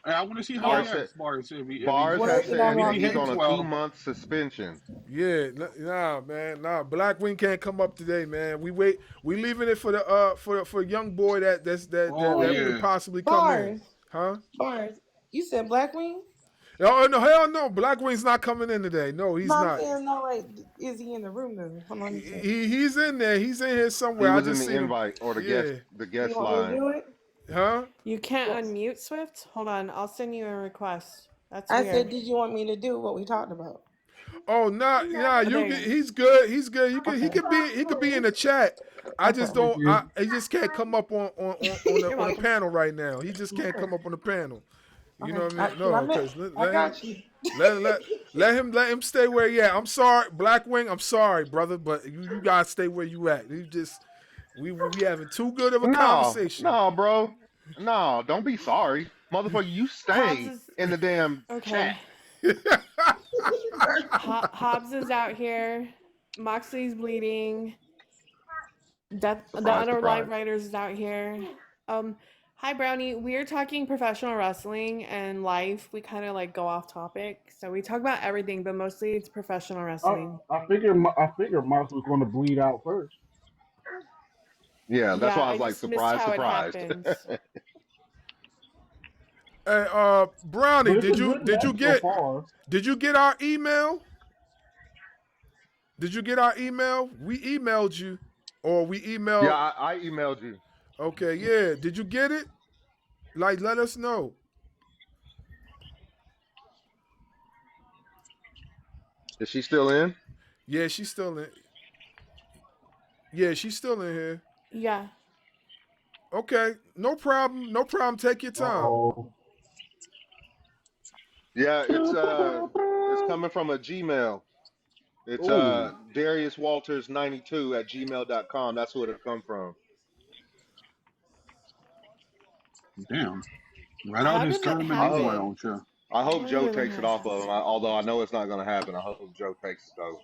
I want to see how he Bars said, acts, Bars. If Bars What has else did I said if he wrong he's hits on a with? well, 2-month suspension. Yeah, nah, man, nah. Blackwing can't come up today, man. We leaving it for the for young boy oh that Wait, could yeah. possibly come in, bars, huh? bars. You said Blackwing? Oh no, hell no. Blackwing's not coming in today. No, No, he's I'm not. saying no. Like, is he in the room though? Hold on, let me check. He's in there. He's in here He somewhere. I was in just the seen him. invite or Yeah, the You guest want me to line. do it? huh? You can't Yes. unmute Swift? Hold on, I'll send you a request. That's I said, weird. did you want me to do what we talked about? Oh, nah. Oh, You there get. you He's good. He's good. Okay. He could be in the chat. I Okay. just Thank don't. you. He just can't come up You're on the welcome. panel right now. He just can't Okay. come up on the panel. You know Okay. what I mean? No, because I got you. let him stay where he at. I'm sorry, Blackwing. I'm sorry, brother, but you guys stay where you at. You just we having too good of a No, conversation. no, bro. No, don't be sorry. Motherfucker, you Hobbs stay is in the damn okay. chat. Hobbs is out here. Moxley's bleeding. The Surprise, other surprise. live writers is out here. Hi Brownie. We're talking professional wrestling and life. We kind of like go off topic, so we talk about everything, but mostly it's professional wrestling. I figured Mox was going to bleed out first. Yeah, that's Yeah, why I I was like, just missed surprise, how it surprised. happens. Hey, Brownie, But it's a good match so far. did you get our email? Did you get our email? We emailed you, or we Yeah, emailed. I emailed you. Okay, yeah. Did you get it? Like, let us know. Is she still in? Yeah, she's still in. Yeah, she's still in here. Yeah. Okay, no problem. No problem. Take your time. Oh. Yeah, it's coming from a Gmail. It's Oh. Darius Walters 92 at gmail.com. That's who it'll come from. Damn. Right out How his did that tournament I hope invite happen? on you. I I hope don't Joe even know takes how it that off of him. happened. Although I know it's not going to happen. I hope Joe takes it though.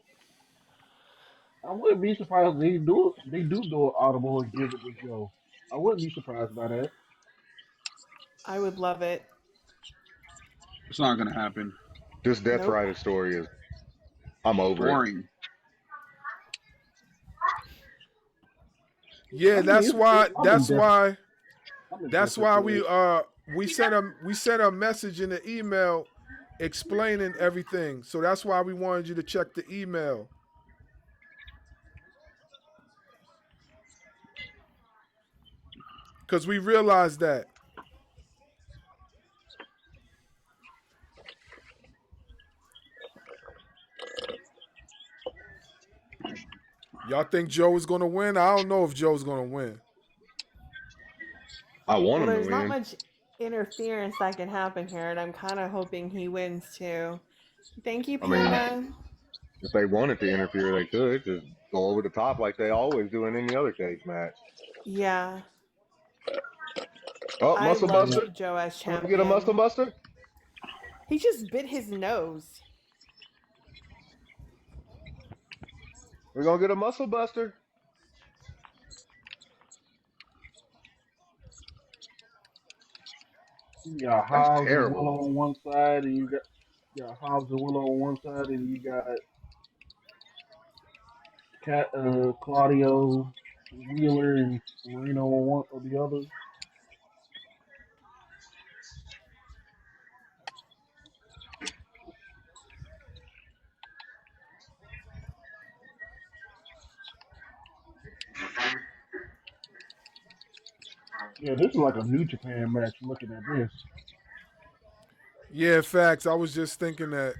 I wouldn't be surprised if they do it. They do an audible and give it to Joe. I wouldn't be surprised by that. I would love it. It's not gonna happen. This Death Nope. Rider story is. I'm over it. Boring. Yeah, I mean, that's why. I'm in death. I'm in That's death why situation. we sent a message in the email explaining everything. So that's why we wanted you to check the email. Because we realized that. Y'all think Joe is gonna win? I don't know if Joe's gonna win. I want Well, him to there's not win. much interference that can happen here, and I'm kind of hoping he wins too. Thank you, I mean, Panda. if they wanted to interfere, they could just go over the top like they always do in any other cage match. Yeah, Oh, I Muscle love Buster. Joe as Can we get a Muscle champion. Buster? He just bit his nose. We're gonna get a Muscle Buster. You got That's Hobbs and terrible. Willow on one side, and you got Hobbs and Willow on one side, and you got Claudio, Wheeler, and Marino on one or the other. Yeah, this is like a New Japan match. Looking at this, Yeah, facts. I was just thinking that.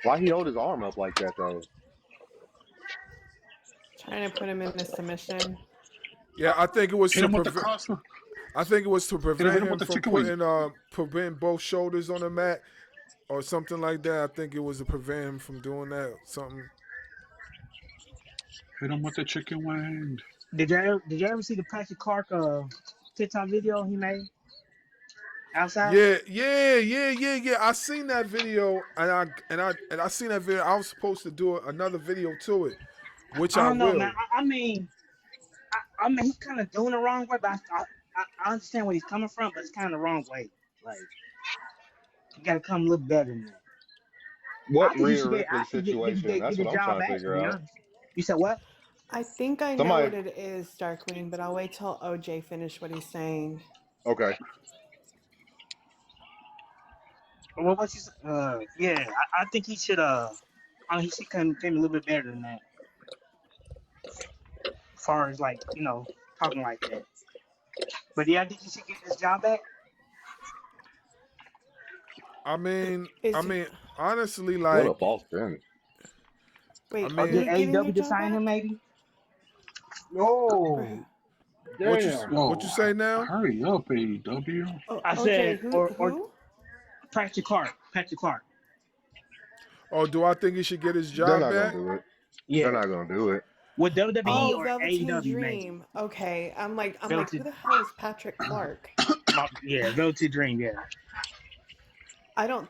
Why he hold his arm up like that though? Trying to put him in the submission. Yeah, I think it was Hit to him with the prevent. cross. I think it was to Hit prevent him him with the from chicken wing. putting both shoulders on the mat or something like that. I think it was to prevent him from doing that. Something. Hit him with the chicken wing. Did you ever see the Patrick Clark TikTok video he made outside? Yeah. I seen that video, and I seen that video. I was supposed to do another video to it, which I I don't know, man. will. I mean, he's kind of doing the wrong way, but I understand where he's coming from, but it's kind of the wrong way. Like, you got to come a little better than that. I What think he Rhea should Ripley situation? get That's the what I'm job trying to back, to figure be out. honest. You said what? I think I know Somebody. what it is, Darkwing, but I'll wait till OJ finish what he's saying. Okay. What was his? Yeah, I think he should. He should come a little bit better than that. As far as like talking like that. But yeah, I think he should get his job back. I mean, Is honestly, What a like, false finish. I wait, Or did mean, who's getting their AEW job sign back? him maybe? For, no, damn. what you Whoa, say now? hurry up, AEW. oh, I OJ, said or who? Patrick Clark. Patrick Clark. Oh, do I think he should get his They're job not gonna back? do it. Yeah. They're not gonna do it. With WWE Oh, or Velveteen AEW maybe. Dream. Okay, I'm like, Velvet. who the hell is Patrick Clark? Yeah, Velvet Dream. Yeah. I don't.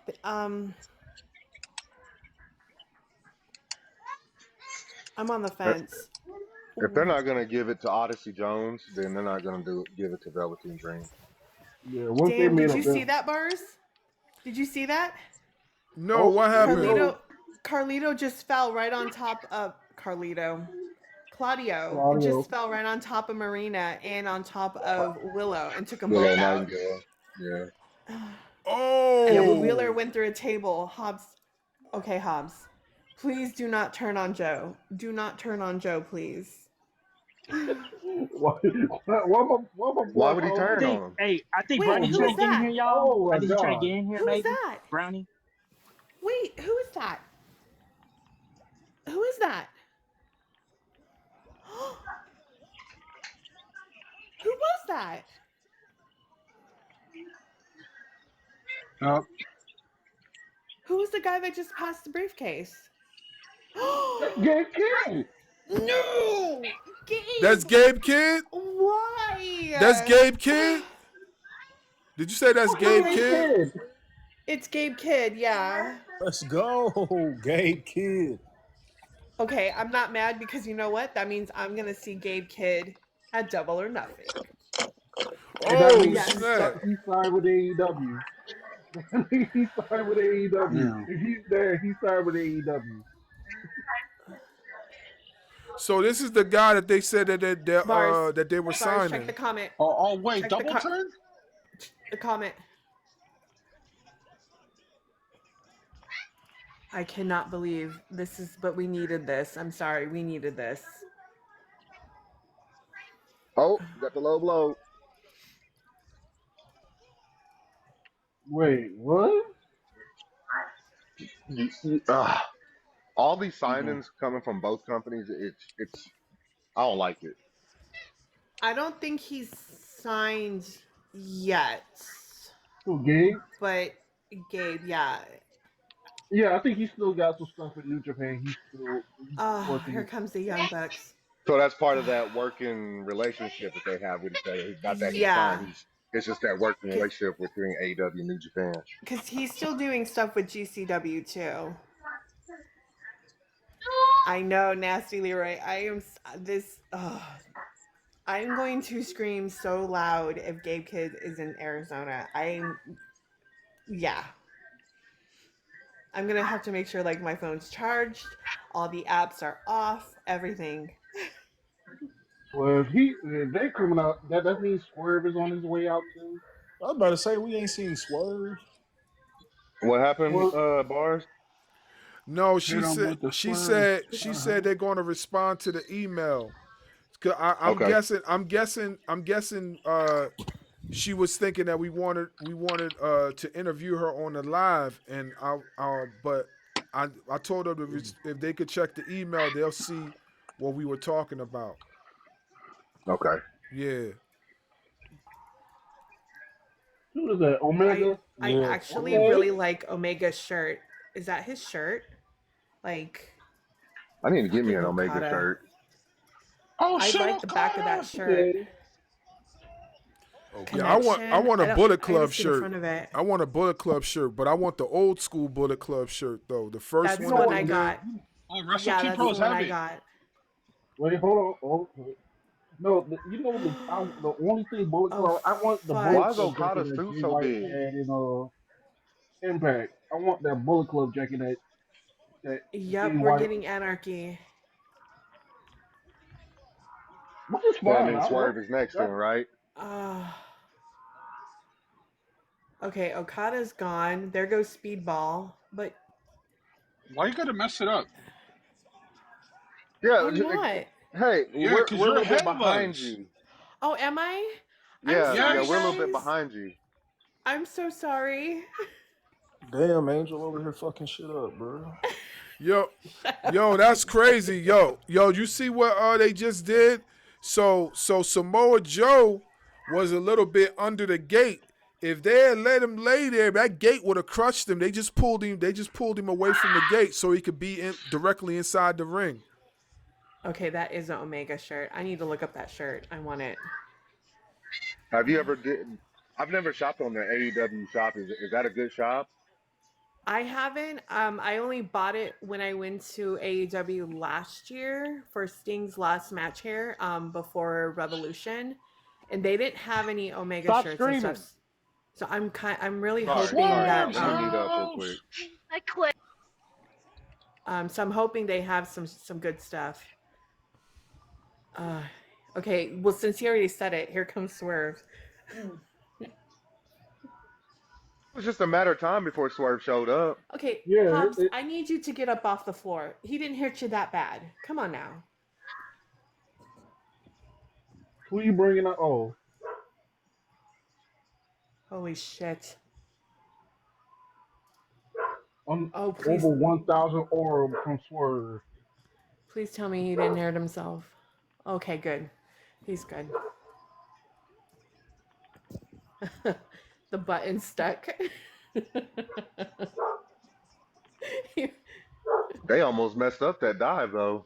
I'm on the fence. If they're not gonna give it to Odyssey Jones, then they're not gonna give it to Velveteen Dream. Yeah, once they Damn, made did up you that. see that, Bars? Did you see that? No, Oh, what there you happened? go. Carlito just fell right on top of Claudio. It just fell right on top of Marina and on top of Willow and took them Willow both out. Nightingale. Yeah. And Oh, Wheeler went through a table. Hobbs. Okay, Hobbs. Please do not turn on Joe. Do not turn on Joe, please. Why Why would he turn on him? I think Wait, Brownie who tried is to get in that? here, y'all. Oh I my think he tried to God. get in here, Who is maybe. that? Brownie. Wait, who is that? Who is that? Who was that? Who was the guy that just passed the briefcase? Gabe Kidd. No! Gabe! that's Gabe Kidd. Why? That's Gabe Kidd. Did you say that's Gabe Gabe Kidd? Kidd. It's Gabe Kidd, yeah. Let's go, Gabe Kidd. Okay, I'm not mad because you know what? That means I'm gonna see Gabe Kidd at Double or Nothing. And that Oh means Yes. snap! he signed with AEW. That means he signed with AEW. Yeah. If he's there, he signed with AEW. So this is the guy that they said Bars. that they were Bars, check signing. the comment. Oh wait, Check double turn? the comment. I cannot believe this is, but we needed this. I'm sorry, we needed this. Oh, got the low blow. Wait, what? All these signings coming from both companies, it's I don't like it. I don't think he's signed yet. Who, Gabe? But Gabe, yeah. Yeah, I think he still got some stuff in New Japan. He's working. Here comes the Young Bucks. So that's part of that working relationship that they have with each other. Not that he's Yeah. signed. It's just that working relationship between AEW and New Japan. Because he's still doing stuff with GCW too. I know, Nasty Leroy. I'm going to scream so loud if Gabe Kidd is in Arizona. Yeah. I'm gonna have to make sure like my phone's charged, all the apps are off, everything. Well, if they're coming out, that means Swerve is on his way out too. I was about to say we ain't seen Swerve. What happened, Well, Bars? No, Hit him with the she Swerve. said they're going to respond to the email. 'Cause I'm Okay. guessing. She was thinking that we wanted to interview her on the live, and but I told her if they could check the email, they'll see what we were talking about. Okay. Yeah. who is that? Omega. I Yeah. actually Okay. really like Omega's shirt. Is that his shirt? Like, I need to get me fucking an Omega Okada. shirt. Oh I shit, like the back of that Okada! shirt. Okay. Yeah, I want a Connection. Bullet I Club gotta see the shirt. front of it. I want a Bullet Club shirt, but I want the old school Bullet Club shirt though. The first That's the one. one that I they got. Oh, Wrestle Yeah, Key that's the Pros one have I it. got. Wait, hold on. No, the only thing Bullet Oh, Club. I want the fudge. Why Bullet is Club jacket Okada's that suit Jay so White big? had in Impact. I want that Bullet Club jacket that Jay Yep, we're White. getting Anarchy. Which is So that fine. means Swerve is next then, right? Okay, Okada's gone. There goes Speedball. But Why you gotta mess it up? Yeah. I'm not. Hey, Yeah, we're 'cause a you're little bit ahead of behind us. you. Oh, am I? I'm Yeah, sorry, we're a little bit guys. behind you. I'm so sorry. Damn, Angel over here fucking shit up, bro. Yo, that's crazy. Yo, you see what they just did? So Samoa Joe was a little bit under the gate. If they had let him lay there, that gate would have crushed him. They just pulled him away from the gate so he could be directly inside the ring. Okay, that is an Omega shirt. I need to look up that shirt. I want it. Have you ever I've never shopped on the AEW shop. Is that a good shop? I haven't. I only bought it when I went to AEW last year for Sting's last match here, before Revolution, and they didn't have any Omega Stop shirts screaming. and stuff. So I'm really Sorry, hoping that. let me mute up real quick. So I'm hoping they have some good stuff. Okay, well, since you already said it, here comes Swerve. It was just a matter of time before Swerve showed up. Okay, Yeah, Hobbs, I need you to get up off the floor. He didn't hurt you that bad. Come on now. who you bringing up? Oh, Holy shit. I'm Oh, please. over 1,000 aura from Swerve. Please tell me he didn't hurt himself. Okay, good. He's good. The button stuck. They almost messed up that dive though.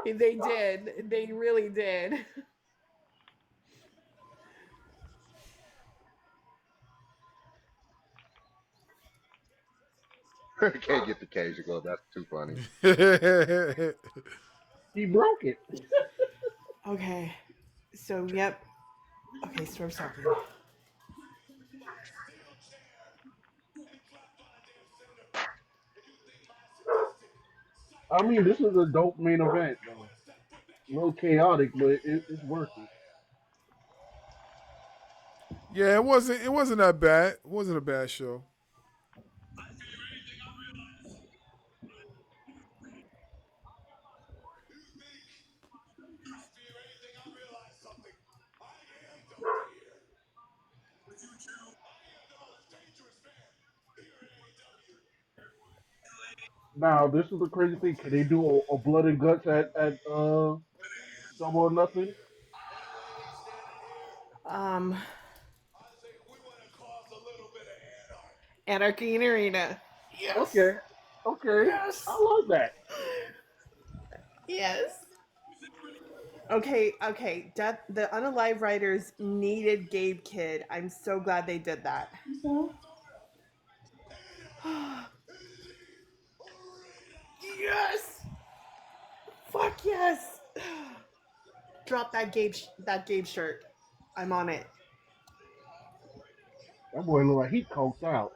They did. They really did. Can't get the cage to go. That's too funny. He broke it. Okay. So, yep. Okay, Swerve's talking. I mean, this is a dope main event, though. A little chaotic, but it's worth it. Yeah, it wasn't that bad. It wasn't a bad show. Now, this is the crazy thing. Can they do a blood and guts at Double or Nothing? Anarchy in Arena. Yes. Okay, okay, Yes. I love that. Yes. Okay, okay. The Unalive writers needed Gabe Kid. I'm so glad they did that. Yes. Fuck yes. Drop that Gabe shirt. I'm on it. That boy look like he coked out.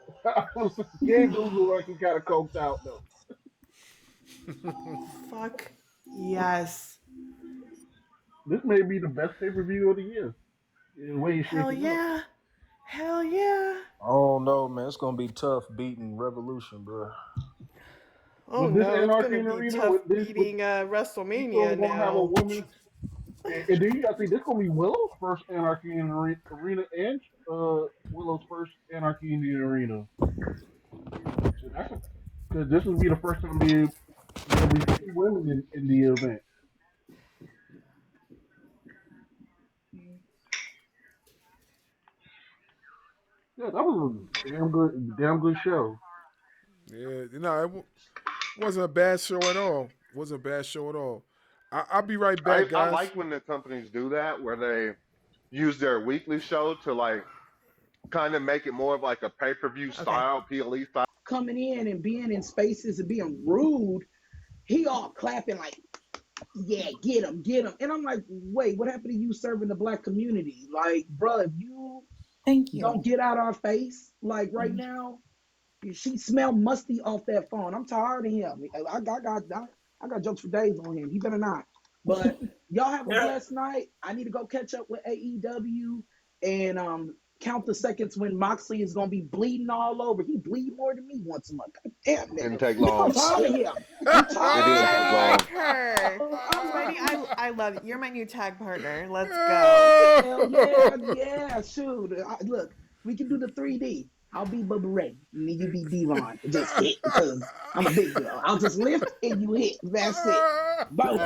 Gabe do look like he kind of coked out though. Fuck yes. This may be the best pay per view of the year. The way he's Hell shaping up. yeah. Hell yeah. I don't know, man. It's gonna be tough beating Revolution, bro. Oh With this no, it's Anarchy gonna in the be Arena, tough with this, beating you WrestleMania still gonna have a now. women's. And then you gotta think this gonna be Willow's first Anarchy in the Arena and Willow's first Anarchy in the Arena. So that's because this will be the first time there'll be 3 women in the event. Yeah, that was a damn good show. Yeah, it wasn't a bad show at all. It wasn't a bad show at all. I'll be right back, I guys. like when the companies do that, where they use their weekly show to like kind of make it more of like a pay-per-view style, PLE style. Coming in and being in spaces and being rude, he all clapping like, yeah, get him. And I'm like, wait, what happened to you serving the black community? Like, bro, if you don't get out our face, like right now, she smell musty off that phone. I'm tired of him. I got jokes for days on him. He better not. But y'all have a blessed night. I need to go catch up with AEW and count the seconds when Moxley is gonna be bleeding all over. He bleed more than me once a month. God damn, nigga. Didn't take long. I'm tired of him. I'm tired It didn't of take him. long. Like her. Sweaty, I love it. You're my new tag partner. Let's go. Hell yeah. Shoot. Look, we can do the 3D. I'll be Bubba Ray, and then you be Devon. Just hit because I'm a big girl. I'll just lift and you hit. That's it. Boom.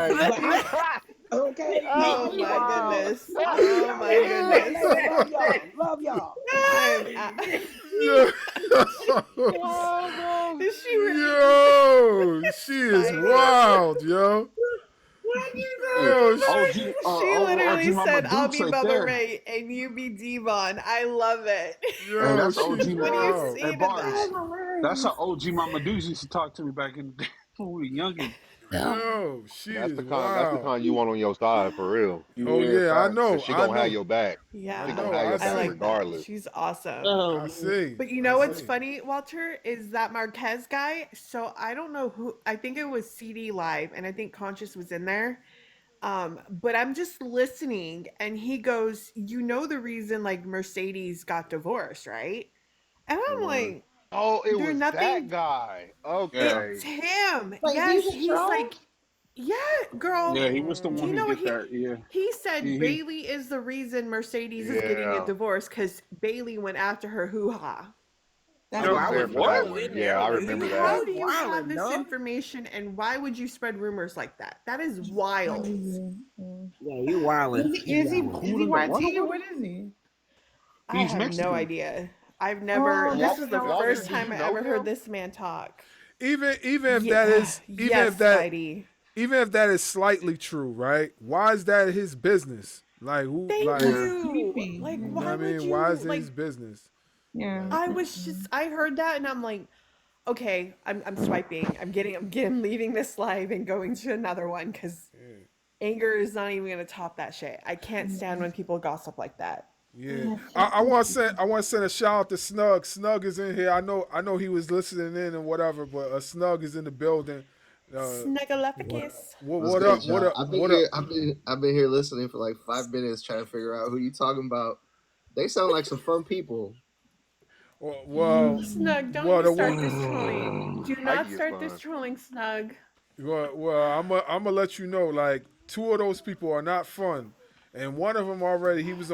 Okay. Oh my goodness. Oh my goodness. Love y'all. Is she yo, she is wild, yo. Yo, she literally said, "I'll be Bubba there. Ray and you be Devon." I love it. yo, And that's she's OG. What do you wild. see Hey, to Bars. that? That's how OG Mama Doozy used to talk to me back in the day when we were younger. Yo, she That's is the wild. kind you want on your side for real. Oh yeah, I facts. know. Cause she I gonna know. have your back. Yeah, She I gonna know. have I your back see. like regardless. that. She's awesome. I see. But you know I what's see. funny, Walter, is that Marquez guy. So I don't know who. I think it was CD Live, and I think Conscious was in there. But I'm just listening, and he goes, "You know the reason like Mercedes got divorced, right?" And I'm like, Oh, it "There's was that nothing." guy. Yeah. It's Okay. him. Like he Yes, was he's strong. like, yeah, girl. Yeah, he was the Do one you who know what did that. Yeah. he said? He Bailey is the reason Mercedes is getting a Yeah. divorce because Bailey went after her hoo ha. That's I Yo, was I there was for wild. that I was one. in there. Yeah, I I was like, remember How that. do you you have wildin', this dog. information, and why would you spread rumors like that? That is I wild. mean, yeah. Yeah, you wildin'. You wildin'. Is he YT or what is he? I he's have no Mexican. idea. I've never. Oh, This that's is the the Walter, first do you time I know ever heard him? this man talk. Even if that Yeah. is Yes, Spidey. even if that is slightly true, right? Why is that his business? Like who? Thank Like Yeah. you. creepy. Like, you know what why I would mean? Why you is it like? his business? Yeah. Like I was just. I heard that, and I'm like, okay. I'm swiping. I'm leaving this live and going to another one because anger is not even gonna top that shit. I can't stand when people gossip like that. yeah. I want to send a shout out to Snug. Snug is in here. I know he was listening in and whatever, but Snug is in the building. Snugglefuckus. What's What good, up? What y'all? up? What up? I've been here listening for like 5 minutes trying to figure out who you talking about. They sound like some fun people. Well, Snug, don't well, you the, start this trolling. Do I not get start this fun. trolling, Snug. I'm gonna let you know. Like two of those people are not fun, and one of them already he was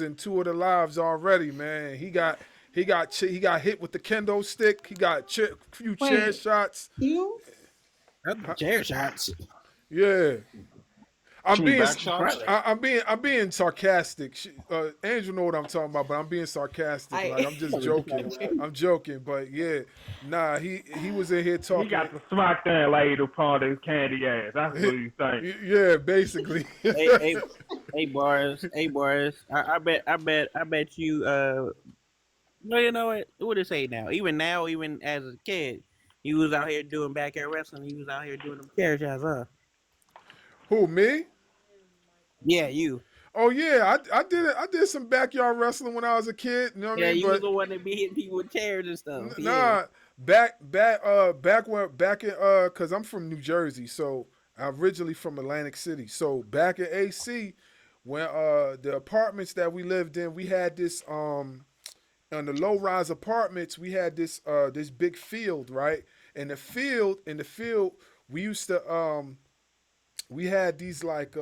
in two of the lives already. Man, he got hit with the kendo stick. He got few chair Wait, shots. you? That's the chair shots. Yeah, I'm Two being back shots. I'm being sarcastic. Angel know what I'm talking about, but I'm being sarcastic. Like I'm just joking. I'm joking, but yeah, nah. He was in here He talking. got the smack and laid upon his candy ass. That's what he's saying. Yeah, basically. hey, hey, hey, bars. Hey, bars. I bet you. No, you know what? What it say now? Even now, even as a kid, he was out here doing backyard wrestling. He was out here doing them chair shots, huh? Who, me? Yeah, you. Oh yeah, I did it. I did some backyard wrestling when I was a kid. You know what I Yeah, mean? you was But the one that be hitting people with chairs and stuff. Yeah. nah, back in cause I'm from New Jersey, so I'm originally from Atlantic City. So back in AC, when the apartments that we lived in, we had this on the low rise apartments, we had this big field, right? In the field, we used to we had these like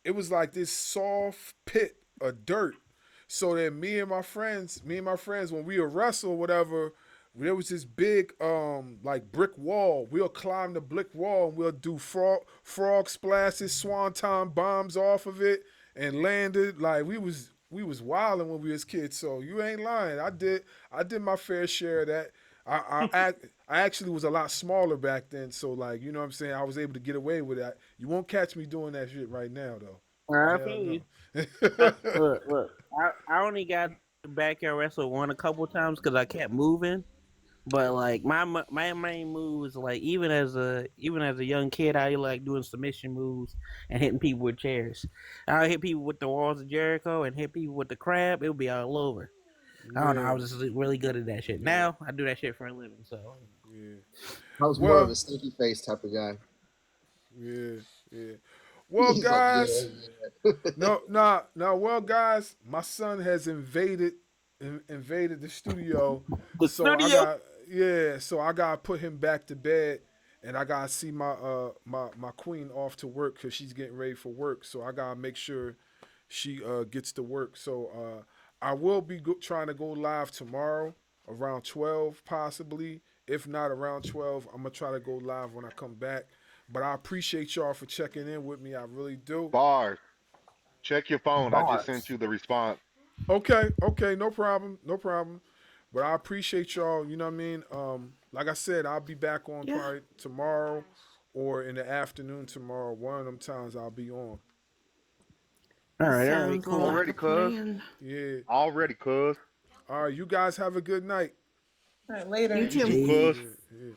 it was like this soft pit of dirt. So that me and my friends, when we would wrestle or whatever, there was this big like brick wall. We'll climb the brick wall and we'll do frog splashes, swanton bombs off of it and landed. Like we was wilding when we was kids. So you ain't lying. I did my fair share of that. I actually was a lot smaller back then, so like you know what I'm saying, I was able to get away with that. You won't catch me doing that shit right now though. I Hell feel you. no. Look. I only got the backyard wrestle one a couple times because I kept moving. But like my main move is like even as a young kid, I like doing submission moves and hitting people with chairs. I hit people with the walls of Jericho and hit people with the crab. It would be all over. I don't know. I Yeah, was just really good at that shit. Now I do that shit for a living. So yeah. I was more of Well, a stinky face type of guy. yeah, yeah. Well, He's like, yeah, guys, yeah. no. Well, guys, my son has invaded the studio, the so studio. so I gotta put him back to bed, and I gotta see my queen off to work because she's getting ready for work. So I gotta make sure she gets to work. So I will be trying to go live tomorrow around 12 possibly. If not around 12, I'm gonna try to go live when I come back. But I appreciate y'all for checking in with me. I really do. Bars. Check your phone. I just sent Bars. you the response. Okay, no problem, no problem. But I appreciate y'all. You know what I mean? Like I said, I'll be back on Yeah. probably tomorrow or in the afternoon tomorrow. One of them times I'll be on. All right, Sounds cool. like Already, a cuz. plan. Yeah. Already, cuz. All right, you guys have a good night. All right, You later. You too. too, cuz. Yeah, yeah.